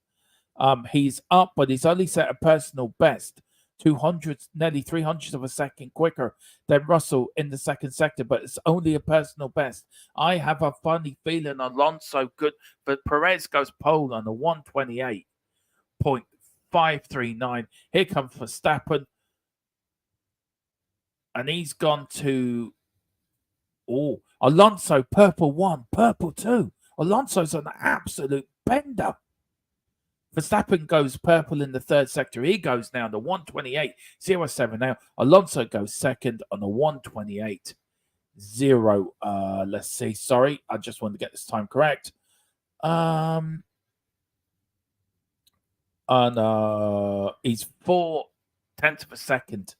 He's up, but he's only set a personal best. 200, nearly 300ths of a second quicker than Russell in the second sector, but it's only a personal best. I have a funny feeling Alonso good, but Perez goes pole on a 128.539. Here comes Verstappen, and he's gone to Alonso, purple 1, purple 2. Alonso's an absolute bender. Verstappen goes purple in the third sector. He goes now to 128.07 now. Alonso goes second on the 128.0. Let's see. Sorry, I just wanted to get this time correct. And he's 0.4 of a second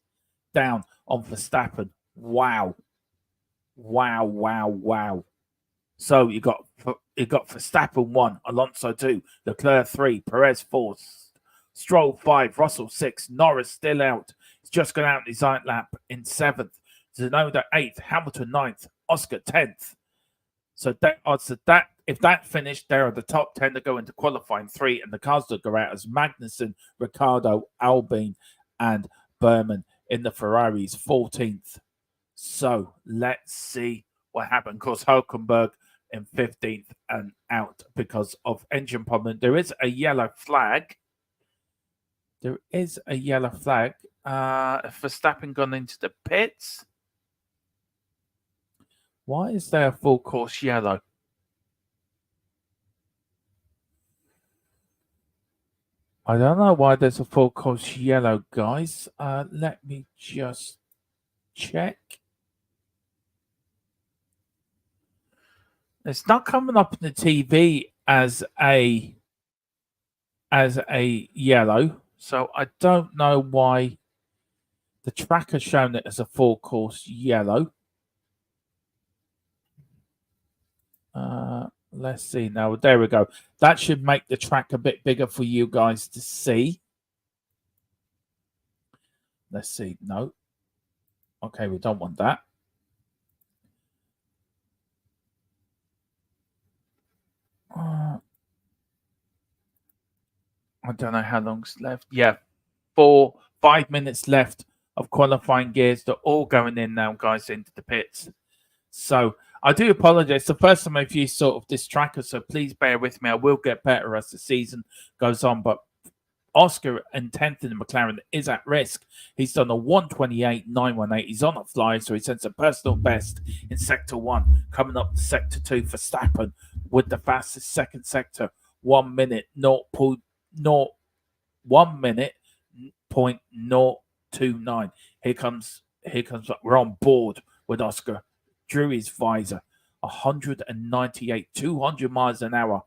down on Verstappen. Wow. So you got Verstappen 1, Alonso 2, Leclerc 3, Perez 4, Stroll 5, Russell 6, Norris still out. He's just gone out in his night lap in 7th. Tsunoda 8th, Hamilton 9th, Oscar 10th. So that if that finished, there are the top 10 that go into qualifying 3, and the cars that go out as Magnussen, Ricciardo, Albon, and Berman in the Ferraris 14th. So let's see what happened. Of course, Hulkenberg in 15th and out because of engine problem. There is a yellow flag. Verstappen gone into the pits. Why is there a full course yellow? I don't know why there's a full course yellow, guys. Let me just check. It's not coming up in the TV as a yellow, so I don't know why the track has shown it as a full course yellow. Let's see now. There we go. That should make the track a bit bigger for you guys to see. Let's see. No. Okay, we don't want that. I don't know how long's left. Yeah, 5 minutes left of qualifying gears. They're all going in now, guys, into the pits. So I do apologize. The first time I've used sort of this tracker, so please bear with me. I will get better as the season goes on. But Oscar in 10th in the McLaren is at risk. He's done a 128.918. He's on a fly, so he sets a personal best in Sector 1. Coming up to Sector 2 for Verstappen with the fastest second sector. 1 minute, 1:0.029. Here comes. We're on board with Oscar. Drew his visor. 198, 200 miles an hour.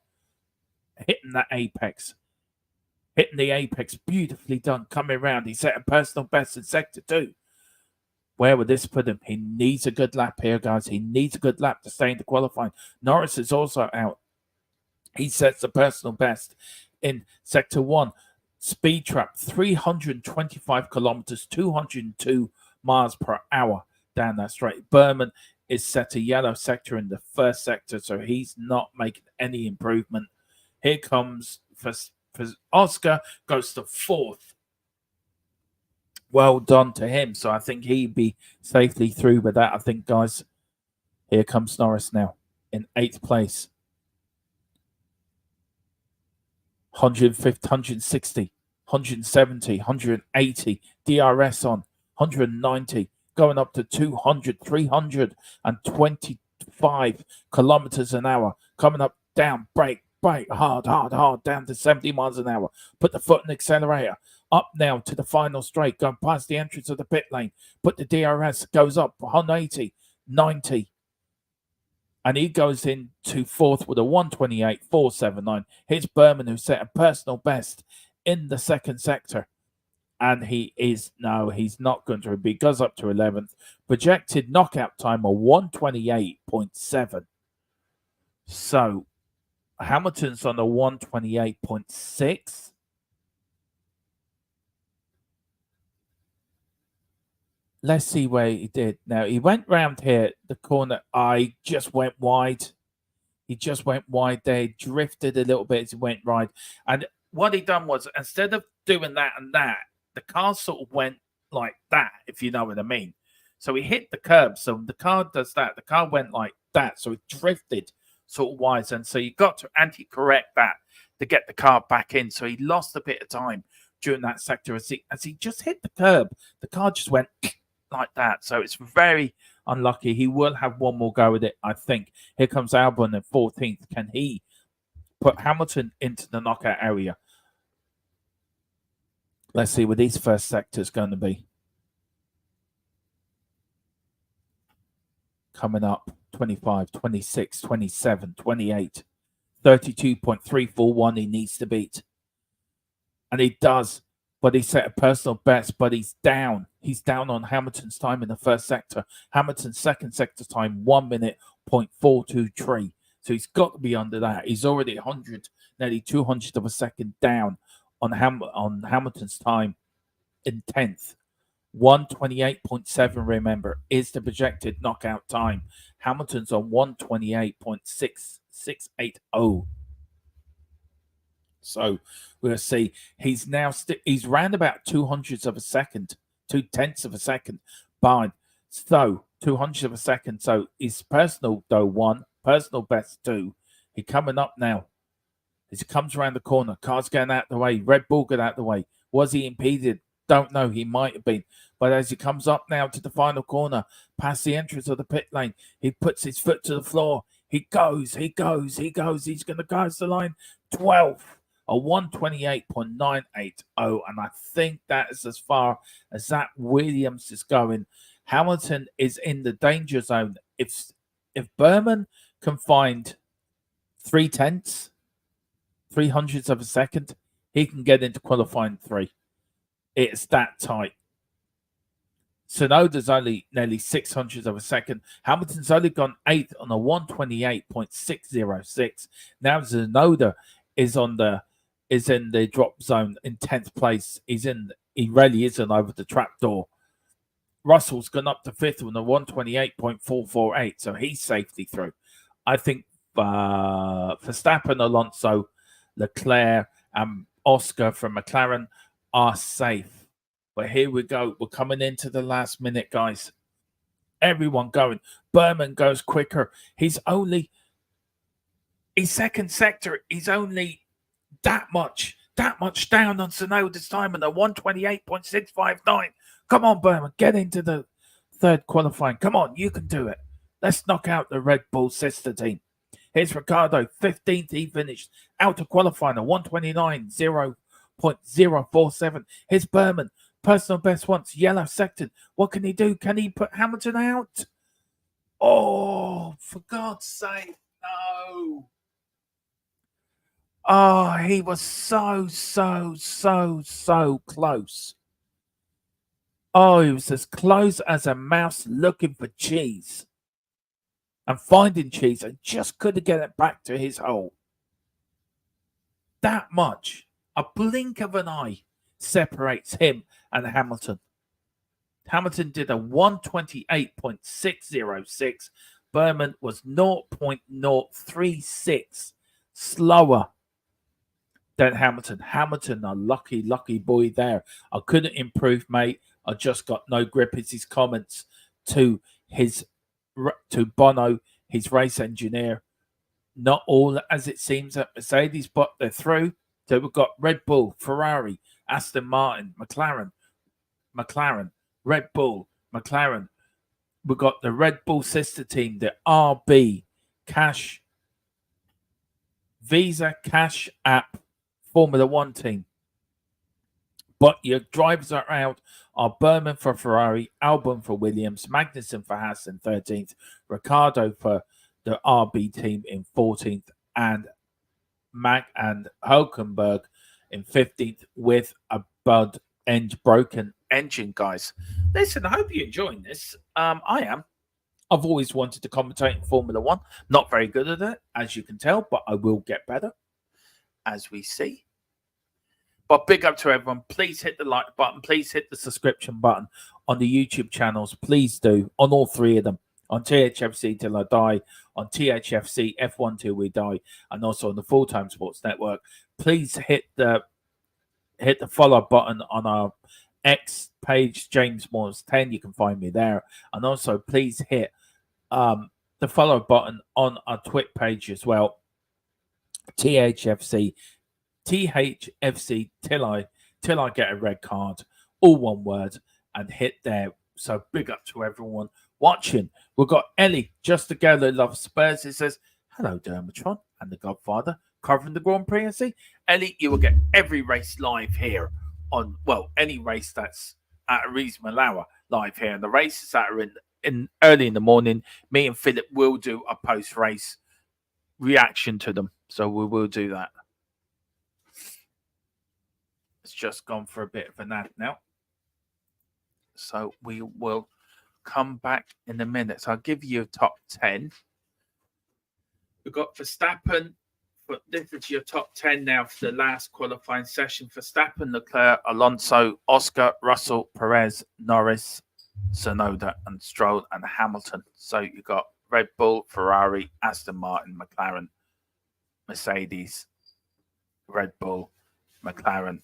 Hitting the apex. Beautifully done. Coming around. He set a personal best in Sector 2. Where would this put him? He needs a good lap here, guys. He needs a good lap to stay in the qualifying. Norris is also out. He sets a personal best in Sector 1. Speed trap, 325 kilometers, 202 miles per hour down that straight. Berman is set a yellow sector in the first sector, so he's not making any improvement. Here comes for Oscar, goes to 4th. Well done to him. So I think he'd be safely through with that. I think, guys, here comes Norris now in 8th place. 150, 160, 170, 180, DRS on, 190, going up to 200, 325 kilometers an hour, coming up, down, brake, hard, down to 70 miles an hour, put the foot in the accelerator, up now to the final straight, going past the entrance of the pit lane, put the DRS, goes up, 180, 90, and he goes into 4th with a 128.479. Here's Berman, who set a personal best in the second sector. And he's not going to be. He goes up to 11th. Projected knockout time of 128.7. So Hamilton's on a 128.6. Let's see where he did. Now, he went round here, the corner. I just went wide. He just went wide there. He drifted a little bit as he went wide. And what he done was, instead of doing that and that, the car sort of went like that, if you know what I mean. So he hit the curb. So the car does that. The car went like that. So it drifted sort of wide. And so you got to anti-correct that to get the car back in. So he lost a bit of time during that sector. As he just hit the curb, the car just went like that. So it's very unlucky. He will have one more go at it, I think. Here comes Albon in 14th. Can he put Hamilton into the knockout area? Let's see what these first sectors going to be. Coming up, 25, 26, 27, 28, 32.341 he needs to beat. And he does, but he set a personal best, but he's down. He's down on Hamilton's time in the first sector. Hamilton's second sector time, 1 minute, 0.423. So he's got to be under that. He's already 100, nearly 200 of a second down on Hamilton's time in 10th. 128.7, remember, is the projected knockout time. Hamilton's on 128.6680. So we'll see. He's now he's round about 200ths of a second, 0.2 of a second behind. So 200ths of a second. So his personal though 1, personal best 2. He coming up now. As he comes around the corner, car's going out the way. Red Bull got out the way. Was he impeded? Don't know. He might have been. But as he comes up now to the final corner, past the entrance of the pit lane, he puts his foot to the floor. He goes. He's going to go to the line 12th. A 128.980. And I think that is as far as that Williams is going. Hamilton is in the danger zone. If Berman can find 0.3, 300ths of a second, he can get into qualifying 3. It's that tight. Tsunoda's only nearly 600ths of a second. Hamilton's only gone 8th on a 128.606. Now Tsunoda is in the drop zone in 10th place. He really isn't over the trap door. Russell's gone up to 5th on a 128.448, so he's safely through. I think Verstappen, Alonso, Leclerc, and Oscar from McLaren are safe. But here we go. We're coming into the last minute, guys. Everyone going. Berman goes quicker. His second sector, he's only that much down on Tsunoda's time on a 128.659. Come on, Berman, get into the third qualifying. Come on, you can do it. Let's knock out the Red Bull sister team. Here's Ricciardo, 15th. He finished out of qualifying a 129.047. Here's Berman, personal best once, yellow sector. What can he do? Can he put Hamilton out? Oh, for God's sake, no. Oh, he was so close. Oh, he was as close as a mouse looking for cheese and finding cheese and just couldn't get it back to his hole. That much. A blink of an eye separates him and Hamilton. Hamilton did a 128.606. Berman was 0.036 slower than Hamilton. Hamilton, a lucky boy there. I couldn't improve, mate. I just got no grip. It's his comments to Bono, his race engineer. Not all as it seems at Mercedes, but they're through. So we've got Red Bull, Ferrari, Aston Martin, McLaren, Red Bull, McLaren. We've got the Red Bull sister team, the RB, Cash, Visa, Cash App, Formula One team. But your drivers are out are Berman for Ferrari, Albon for Williams, Magnussen for Haas in 13th, Ricciardo for the RB team in 14th, and Mack and Hulkenberg in 15th with a broken engine, guys. Listen, I hope you're enjoying this. I am. I've always wanted to commentate in Formula One. Not very good at it, as you can tell, but I will get better, as we see. But big up to everyone. Please hit the like button. Please hit the subscription button on the YouTube channels. Please do, on all 3 of them. On THFC Till I Die, on THFC F1 Till We Die, and also on the Full Time Sports Network. Please hit the follow button on our X page, James Moores 10. You can find me there. And also please hit the follow button on our Twitch page as well. THFC till I get a red card, all one word, and hit there. So big up to everyone watching. We've got Ellie just together, love Spurs. It says, hello, Dermatron and the Godfather, covering the Grand Prix. And see, Ellie, you will get every race live here on, well, any race that's at a reasonable hour live here. And the races that are in early in the morning, me and Philip will do a post-race reaction to them. So we will do that. It's just gone for a bit of a nap now. So we will come back in a minute. So I'll give you a top 10. We've got Verstappen. But this is your top 10 now for the last qualifying session. Verstappen, Leclerc, Alonso, Oscar, Russell, Perez, Norris, Tsunoda, and Stroll, and Hamilton. So you've got Red Bull, Ferrari, Aston Martin, McLaren, Mercedes, Red Bull, McLaren,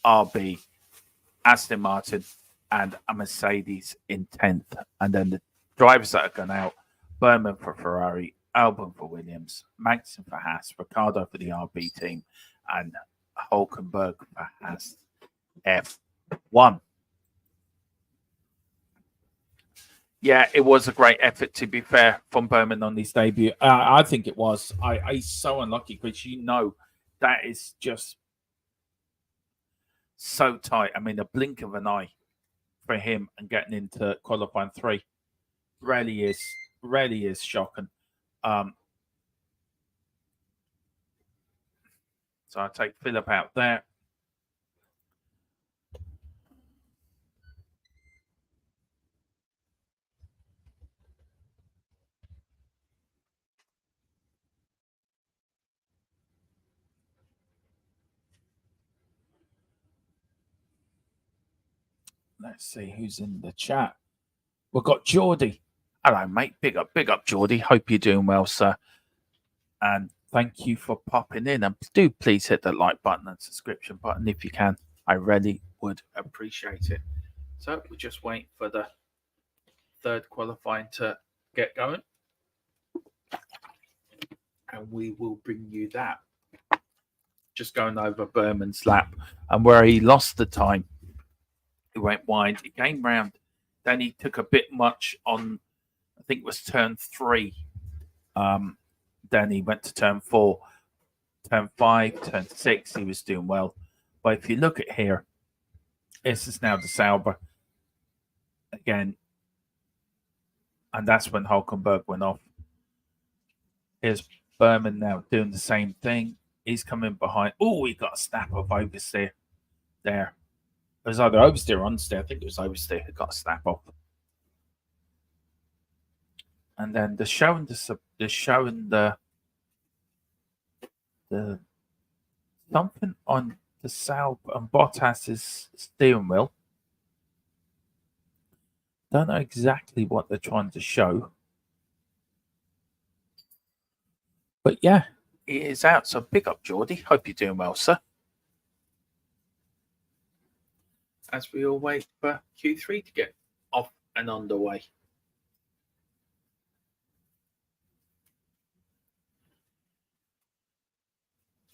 RB, Aston Martin, and a Mercedes in 10th. And then the drivers that are gone out, Berman for Ferrari, Albon for Williams, Magnussen for Haas, Ricciardo for the RB team, and Hulkenberg for Haas F1. Yeah, it was a great effort, to be fair, from Berman on his debut. I think it was. He's so unlucky, because you know that is just so tight. I mean, a blink of an eye for him and getting into qualifying 3 really is shocking. So I'll take Philip out there. Let's see who's in the chat. We've got Geordie. Hello, mate. Big up, Geordie. Hope you're doing well, sir. And thank you for popping in. And do please hit the like button and subscription button if you can. I really would appreciate it. So we're just waiting for the third qualifying to get going. And we will bring you that. Just going over Berman's lap and where he lost the time. He went wide. He came round. Then he took a bit much on, I think it was turn 3. Then he went to turn 4, turn 5, turn 6. He was doing well. But if you look at here, this is now the Sauber again. And that's when Hulkenberg went off. Here's Berman now doing the same thing. He's coming behind. Oh, he got a snap of oversteer there. It was either oversteer or understeer. I think it was oversteer who got a snap off. And then they're showing the something on the Sauber and Bottas's steering wheel. Don't know exactly what they're trying to show. But yeah, it is out. So big up, Geordie. Hope you're doing well, sir. As we all wait for Q3 to get off and underway.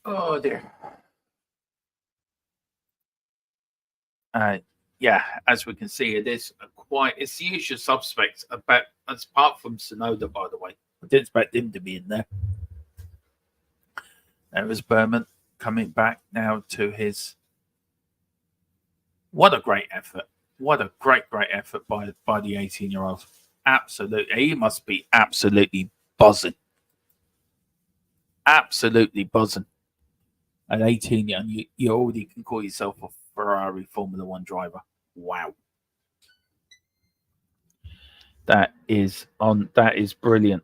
Oh dear. Yeah, as we can see, it is it's the usual suspects, about apart from Tsunoda, by the way. I didn't expect him to be in there. There was Berman coming back now to his. What a great effort. What a great effort by the 18-year-old. Absolutely. He must be absolutely buzzing. Absolutely buzzing. At 18, and you already can call yourself a Ferrari Formula 1 driver. Wow. That is brilliant.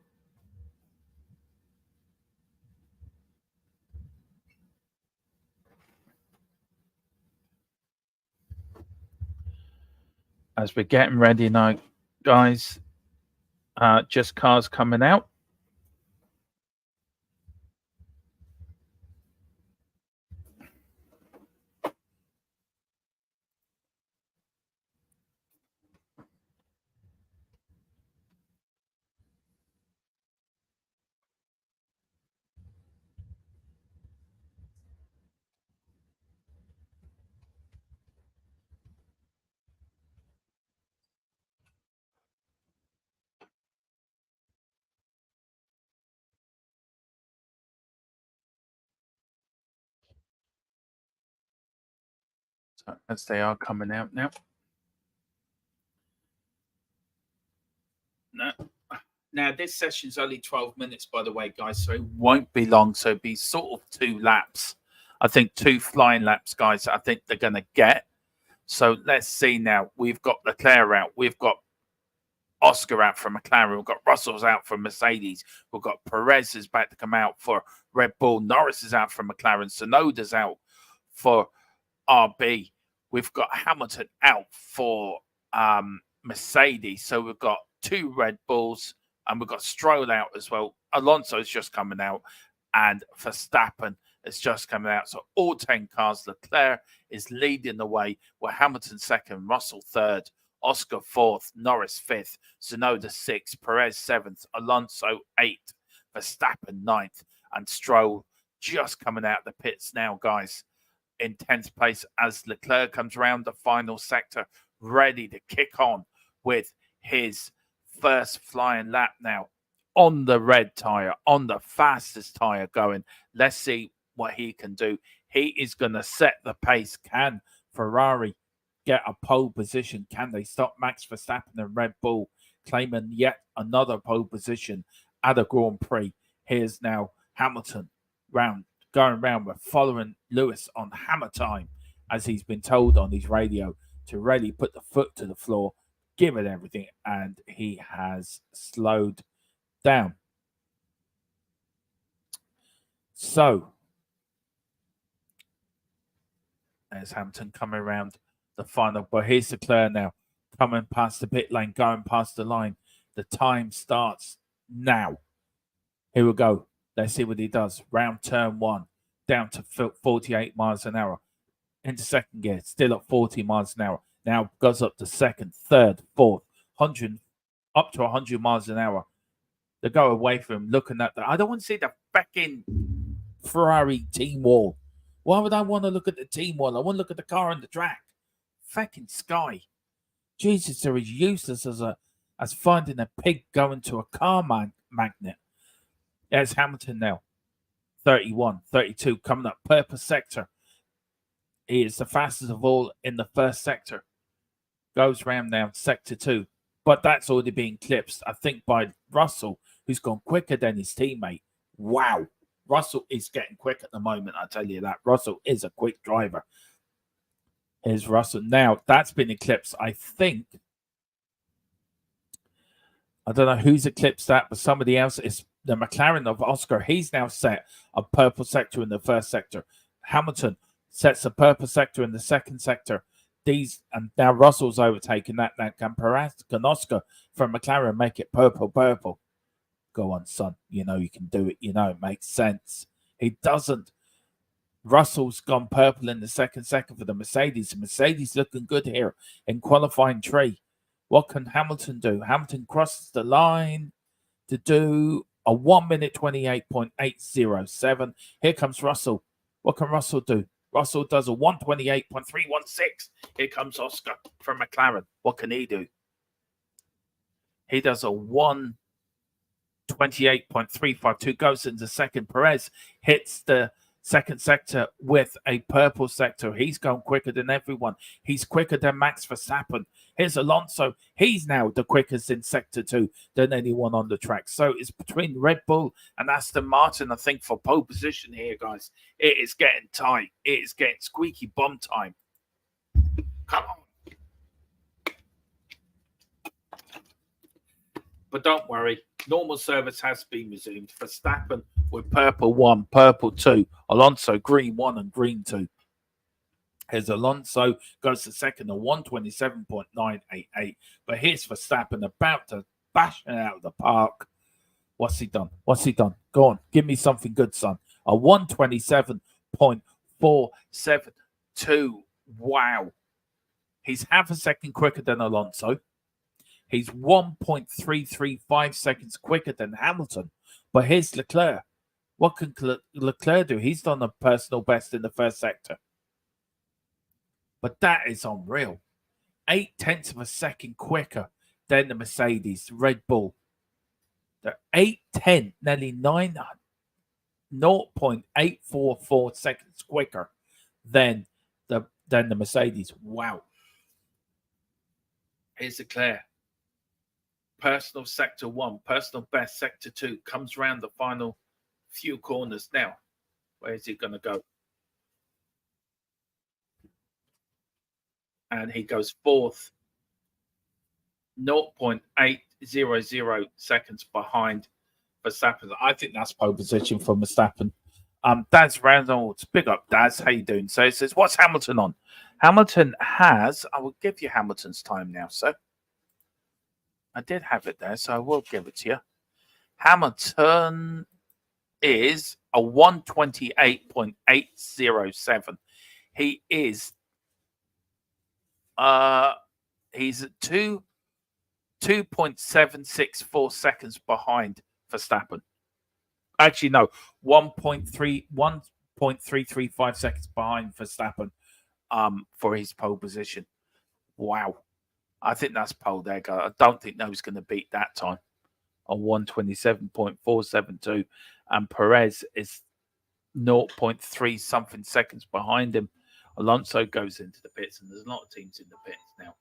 As we're getting ready now, guys, just cars coming out. So as they are coming out now. No. Now, this session's only 12 minutes, by the way, guys, so it won't be long. So it'll be sort of 2 laps. I think 2 flying laps, guys, I think they're going to get. So let's see now. We've got Leclerc out. We've got Oscar out for McLaren. We've got Russell's out for Mercedes. We've got Perez is about to come out for Red Bull. Norris is out for McLaren. Tsunoda's out for RB. We've got Hamilton out for Mercedes. So we've got 2 Red Bulls and we've got Stroll out as well. Alonso's just coming out and Verstappen is just coming out. So all 10 cars. Leclerc is leading the way with Hamilton 2nd, Russell 3rd, Oscar 4th, Norris 5th, Tsunoda 6th, Perez 7th, Alonso 8th, Verstappen 9th, and Stroll just coming out of the pits now, guys, in 10th place as Leclerc comes around the final sector, ready to kick on with his first flying lap now on the red tyre, on the fastest tyre going. Let's see what he can do. He is going to set the pace. Can Ferrari get a pole position? Can they stop Max Verstappen and Red Bull claiming yet another pole position at a Grand Prix? Here's now Hamilton going round. We're following Lewis on hammer time as he's been told on his radio to really put the foot to the floor, give it everything, and he has slowed down. So there's Hamilton coming around the final. But here's Leclerc now coming past the pit lane, going past the line. The time starts now. Here we go. Let's see what he does. Round turn 1, down to 48 miles an hour. Into second gear, still at 40 miles an hour. Now goes up to second, third, fourth, 100, up to 100 miles an hour. They go away from him, looking at that. I don't want to see the fucking Ferrari team wall. Why would I want to look at the team wall? I want to look at the car on the track. Fucking Sky. Jesus, they're as useless as finding a pig going to a car magnet. There's Hamilton now. 31, 32, coming up purple sector. He is the fastest of all in the first sector. Goes round now, sector 2. But that's already been clipped, I think, by Russell, who's gone quicker than his teammate. Wow. Russell is getting quick at the moment, I tell you that. Russell is a quick driver. Here's Russell. Now, that's been eclipsed, I think. I don't know who's eclipsed that, but somebody else is the McLaren of Oscar. He's now set a purple sector in the first sector. Hamilton sets a purple sector in the second sector. And now Russell's overtaken that. Now can Oscar from McLaren make it purple? Go on, son. You know you can do it. You know it makes sense. He doesn't. Russell's gone purple in the second sector for the Mercedes. The Mercedes looking good here in qualifying 3. What can Hamilton do? Hamilton crosses the line to do a 1 minute 28.807. Here comes Russell. What can Russell do? Russell does a 128.316. Here comes Oscar from McLaren. What can he do? He does a 128.352. Goes into second. Perez hits the second sector with a purple sector. He's going quicker than everyone. He's quicker than Max Verstappen. Here's Alonso. He's now the quickest in sector 2 than anyone on the track. So it's between Red Bull and Aston Martin, I think, for pole position here, guys. It is getting tight. It is getting squeaky bum time. Come on. But don't worry, normal service has been resumed. Verstappen with purple 1, purple 2. Alonso green 1 and green 2. Here's Alonso, goes to second at 127.988. But here's Verstappen about to bash it out of the park. What's he done? Go on, give me something good, son. A 127.472. Wow. He's half a second quicker than Alonso. He's 1.335 seconds quicker than Hamilton. But here's Leclerc. What can Leclerc do? He's done a personal best in the first sector. But that is unreal. 0.8 of a second quicker than the Mercedes, Red Bull. They're 0.8, nearly 0.844 seconds quicker than the than the Mercedes. Wow. Here's Leclerc. Personal sector 1, personal best sector 2, comes around the final few corners now. Where is he going to go? And he goes fourth, 0.800 seconds behind Verstappen. I think that's pole position for Verstappen. Daz Reynolds, big up, Daz. How you doing? So it says, what's Hamilton on? Hamilton has, I will give you Hamilton's time now, sir. I did have it there, so I will give it to you. Hamilton is a 128.807. He is he's at 2.764 seconds behind Verstappen. Actually, no, 1.335 seconds behind Verstappen for his pole position. Wow. I think that's pole there, guy. I don't think no one's going to beat that time on 127.472. And Perez is 0.3 something seconds behind him. Alonso goes into the pits, and there's a lot of teams in the pits now.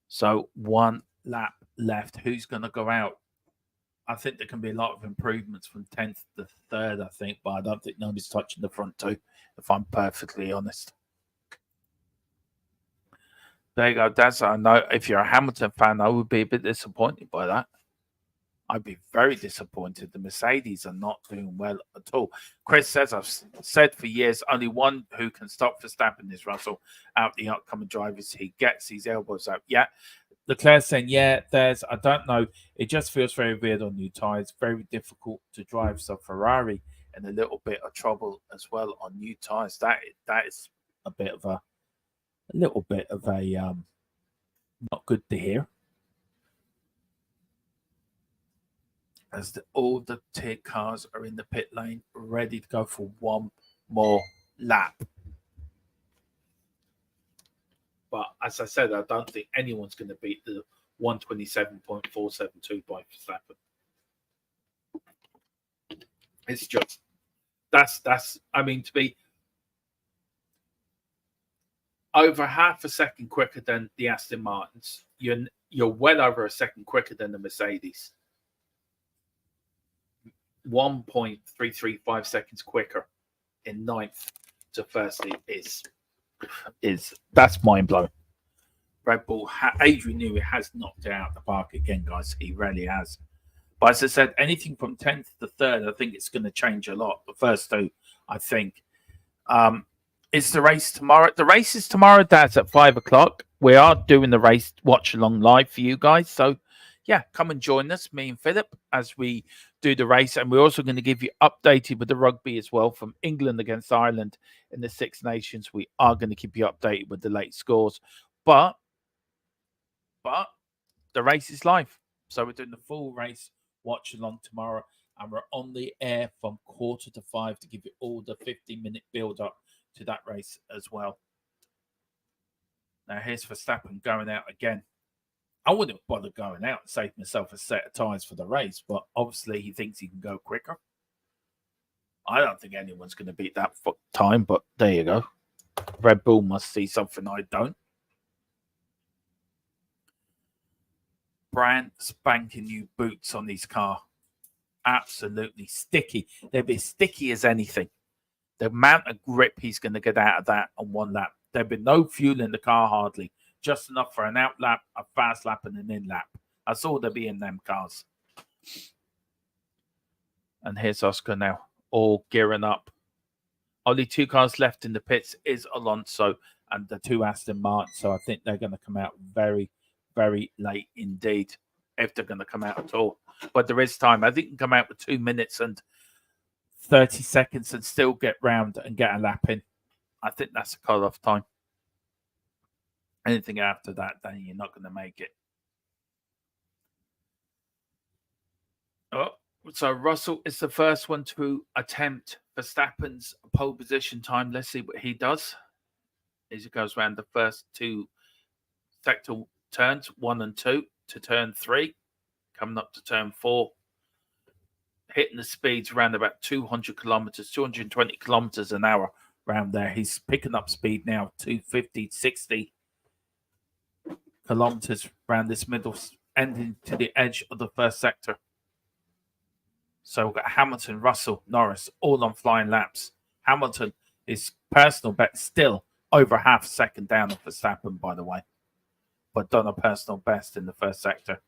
So 1 lap left. Who's going to go out? I think there can be a lot of improvements from 10th to 3rd, I think, but I don't think nobody's touching the front two, if I'm perfectly honest. There you go, Daz. I know if you're a Hamilton fan, I would be a bit disappointed by that. I'd be very disappointed. The Mercedes are not doing well at all. Chris says, I've said for years, only one who can stop Verstappen is Russell. Out the upcoming drivers, he gets his elbows out. Yeah. Leclerc saying, yeah, I don't know. It just feels very weird on new tyres. Very difficult to drive. So Ferrari in a little bit of trouble as well on new tyres. That is a little bit of a not good to hear. As all the tier cars are in the pit lane, ready to go for one more lap. But as I said, I don't think anyone's going to beat the 127.472 by Verstappen. It's just that's. I mean, to be over half a second quicker than the Aston Martins, you're well over a second quicker than the Mercedes. 1.335 seconds quicker in 9th to 1st is that's mind blowing. Red Bull, Adrian Newey has knocked it out of the park again, guys. He really has. But as I said, anything from 10th to 3rd, I think it's going to change a lot. The first two, I think. Is the race tomorrow? The race is tomorrow, Dad, at 5 o'clock. We are doing the race watch along live for you guys. So, yeah, come and join us, me and Philip, as we do the race. And we're also going to give you updated with the rugby as well from England against Ireland in the Six Nations. We are going to keep you updated with the late scores. But the race is live. So we're doing the full race watch along tomorrow. And we're on the air from 4:45 to give you all the 15-minute build-up to that race as well. Now, here's Verstappen going out again. I wouldn't bother going out and save myself a set of tyres for the race, but obviously he thinks he can go quicker. I don't think anyone's going to beat that time, but there you go. Red Bull must see something I don't. Brand spanking new boots on his car. Absolutely sticky. They'll be as sticky as anything. The amount of grip he's going to get out of that on one lap. There'll be no fuel in the car hardly. Just enough for an out lap, a fast lap, and an in lap. That's all there'll be in them cars. And here's Oscar now, all gearing up. Only 2 cars left in the pits is Alonso and the 2 Aston Martins. So I think they're going to come out very, very late indeed, if they're going to come out at all. But there is time. I think you can come out with 2 minutes and 30 seconds and still get round and get a lap in. I think that's a cut-off time. Anything after that, then you're not going to make it. Oh, so Russell is the first one to attempt Verstappen's pole position time. Let's see what he does. As he goes around the first 2 sector turns, 1 and 2, to turn 3, coming up to turn 4. hitting the speeds around about 200 kilometers, 220 kilometers an hour around there. He's picking up speed now, 250, 60 kilometers around this middle, ending to the edge of the first sector. So we've got Hamilton, Russell, Norris, all on flying laps. Hamilton is personal best still over half a second down of Verstappen, by the way, but done a personal best in the first sector.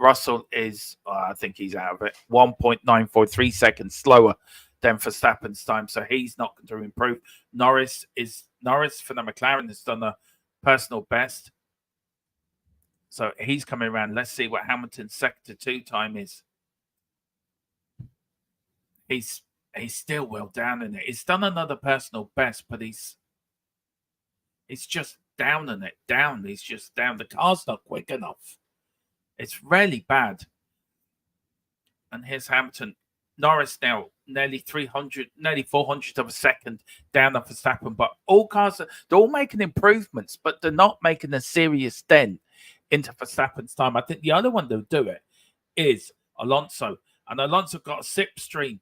Russell is, I think he's out of it, 1.943 seconds slower than Verstappen's time, so he's not going to improve. Norris for the McLaren has done a personal best, so he's coming around. Let's see what Hamilton's sector 2 time is. He's still well down in it. He's done another personal best, but he's just down in it. Down. He's just down. The car's not quick enough. It's really bad. And here's Hamilton. Norris now nearly 300, nearly 400 of a second down on Verstappen. But all cars, they're all making improvements, but they're not making a serious dent into Verstappen's time. I think the other one they'll do it is Alonso. And Alonso got a slipstream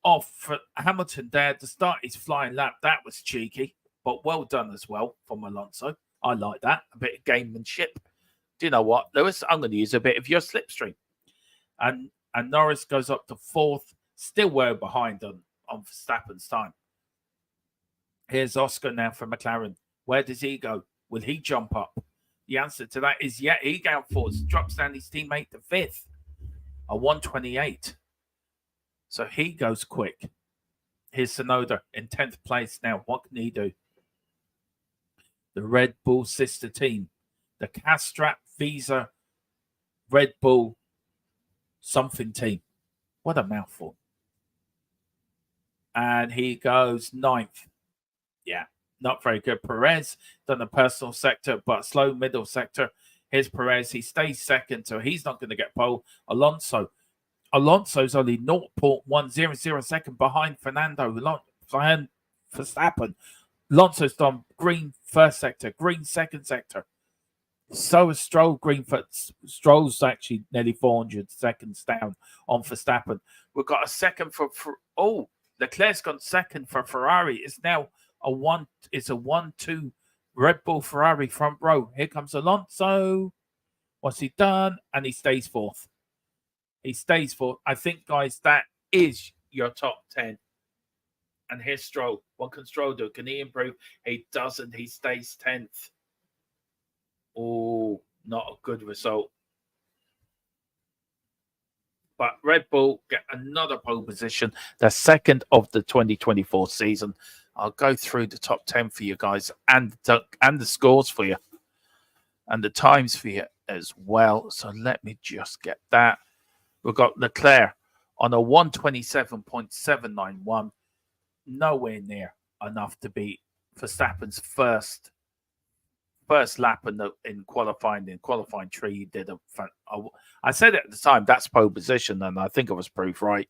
off for Hamilton there to start his flying lap. That was cheeky, but well done as well from Alonso. I like that. A bit of gamemanship. Do you know what, Lewis? I'm going to use a bit of your slipstream. And Norris goes up to 4th, still well behind on Verstappen's time. Here's Oscar now for McLaren. Where does he go? Will he jump up? The answer to that is yeah, he down 4th, drops down his teammate to 5th, a 128. So he goes quick. Here's Tsunoda in 10th place now. What can he do? The Red Bull sister team. The Castrap Visa Red Bull something team. What a mouthful. And he goes 9th. Yeah, not very good. Perez done a personal sector, but slow middle sector. Here's Perez. He stays 2nd, so he's not going to get pole. Alonso's only 0.100 second behind Verstappen. Alonso's done green 1st sector, green 2nd sector. So is Stroll, green for Stroll's actually nearly 400 seconds down on Verstappen. We've got a second for Leclerc's gone 2nd for Ferrari. It's now a 1-2 Red Bull Ferrari front row. Here comes Alonso. What's he done? And he stays 4th. He stays 4th. I think, guys, that is your top 10. And here's Stroll. What can Stroll do? Can he improve? He doesn't. He stays 10th. Oh, not a good result. But Red Bull get another pole position, the 2nd of the 2024 season. I'll go through the top 10 for you guys and the scores for you and the times for you as well. So let me just get that. We've got Leclerc on a 127.791. Nowhere near enough to beat Verstappen's first lap in qualifying. In qualifying tree, he did I said it at the time, that's pole position, and I think I was proved right.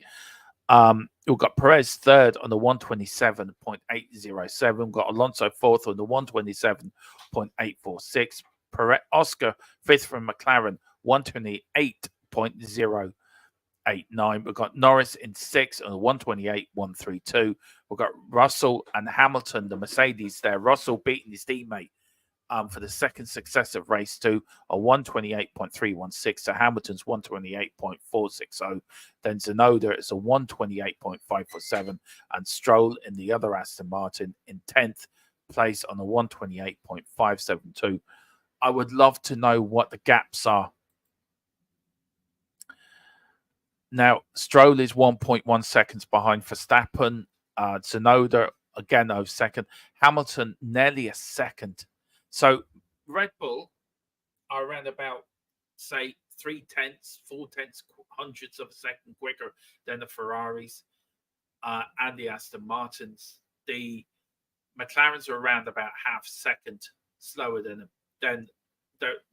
We've got Perez 3rd on the 127.807. We've got Alonso 4th on the 127.846. Oscar 5th from McLaren, 128.089. We've got Norris in 6th on the 128.132. We've got Russell and Hamilton, the Mercedes there. Russell beating his teammate for the 2nd successive race to a 128.316. So Hamilton's 128.460. Then Tsunoda is a 128.547. And Stroll in the other Aston Martin in 10th place on a 128.572. I would love to know what the gaps are. Now, Stroll is 1.1 seconds behind Verstappen. Tsunoda, again, over 2nd. Hamilton, nearly a 2nd. So Red Bull are around about, say, 3/10, 4/10, hundredths of a second quicker than the Ferraris and the Aston Martins. The McLarens are around about half second slower than them. Then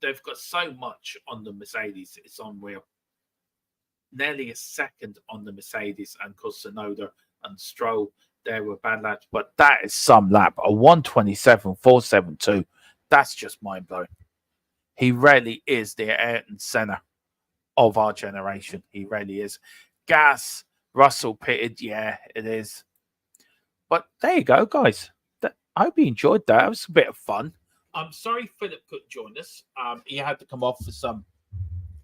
they've got so much on the Mercedes, it's unreal. Nearly a second on the Mercedes, and of course Tsunoda and Stroll, they were bad laps. But that is some lap, a 127.472. That's just mind-blowing. He really is the Ayrton Senna of our generation. He really is. gas. Russell pitted. Yeah, it is. But there you go, guys. I hope you enjoyed that. It was a bit of fun. I'm sorry Philip couldn't join us. He had to come off for some.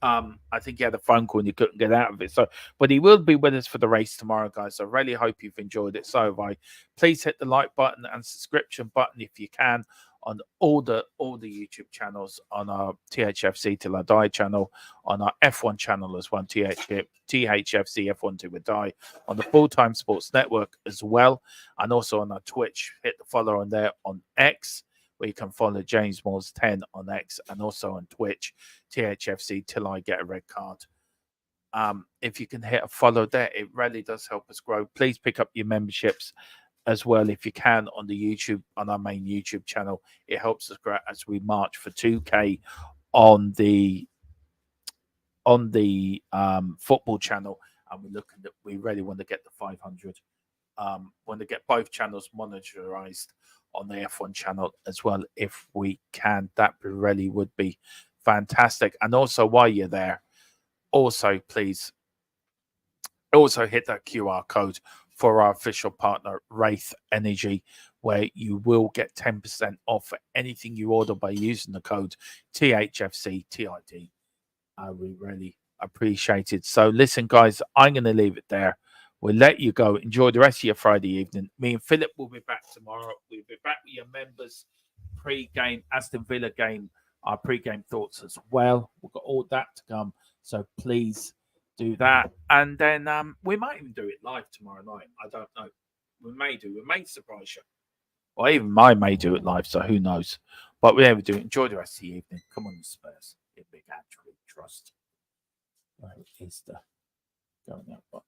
I think he had a phone call and he couldn't get out of it. So, but he will be with us for the race tomorrow, guys. So I really hope you've enjoyed it. So have I. Please hit the like button and subscription button if you can on all the YouTube channels, on our THFC Till I Die channel, on our F1 channel as well, THFC F1 Till I Die, on the Full Time Sports Network as well, and also on our Twitch. Hit the follow on there on X, where you can follow James Moores 10 on X, and also on Twitch, THFC Till I Get a Red Card. If you can hit a follow there, it really does help us grow. Please pick up your memberships as well if you can on the YouTube, on our main YouTube channel. It helps us grow as we march for 2K on the football channel, and we're looking at, we really want to get the 500. Want to get both channels monetized on the F1 channel as well if we can. That really would be fantastic. And also, while you're there, also please also hit that QR code for our official partner Wraith Energy, where you will get 10% off for anything you order by using the code THFCTID. We really appreciate it. So listen, guys, I'm going to leave it there. We'll let you go. Enjoy the rest of your Friday evening. Me and Philip will be back tomorrow. We'll be back with your members pre-game Aston Villa game, our pre-game thoughts as well. We've got all that to come. So please do that. And then we might even do it live tomorrow night. I don't know. We may do. We may surprise you. Or even I may do it live, so who knows. But we never do it. Enjoy the rest of the evening. Come on, Spurs. You big actually trust. Where is the going out button?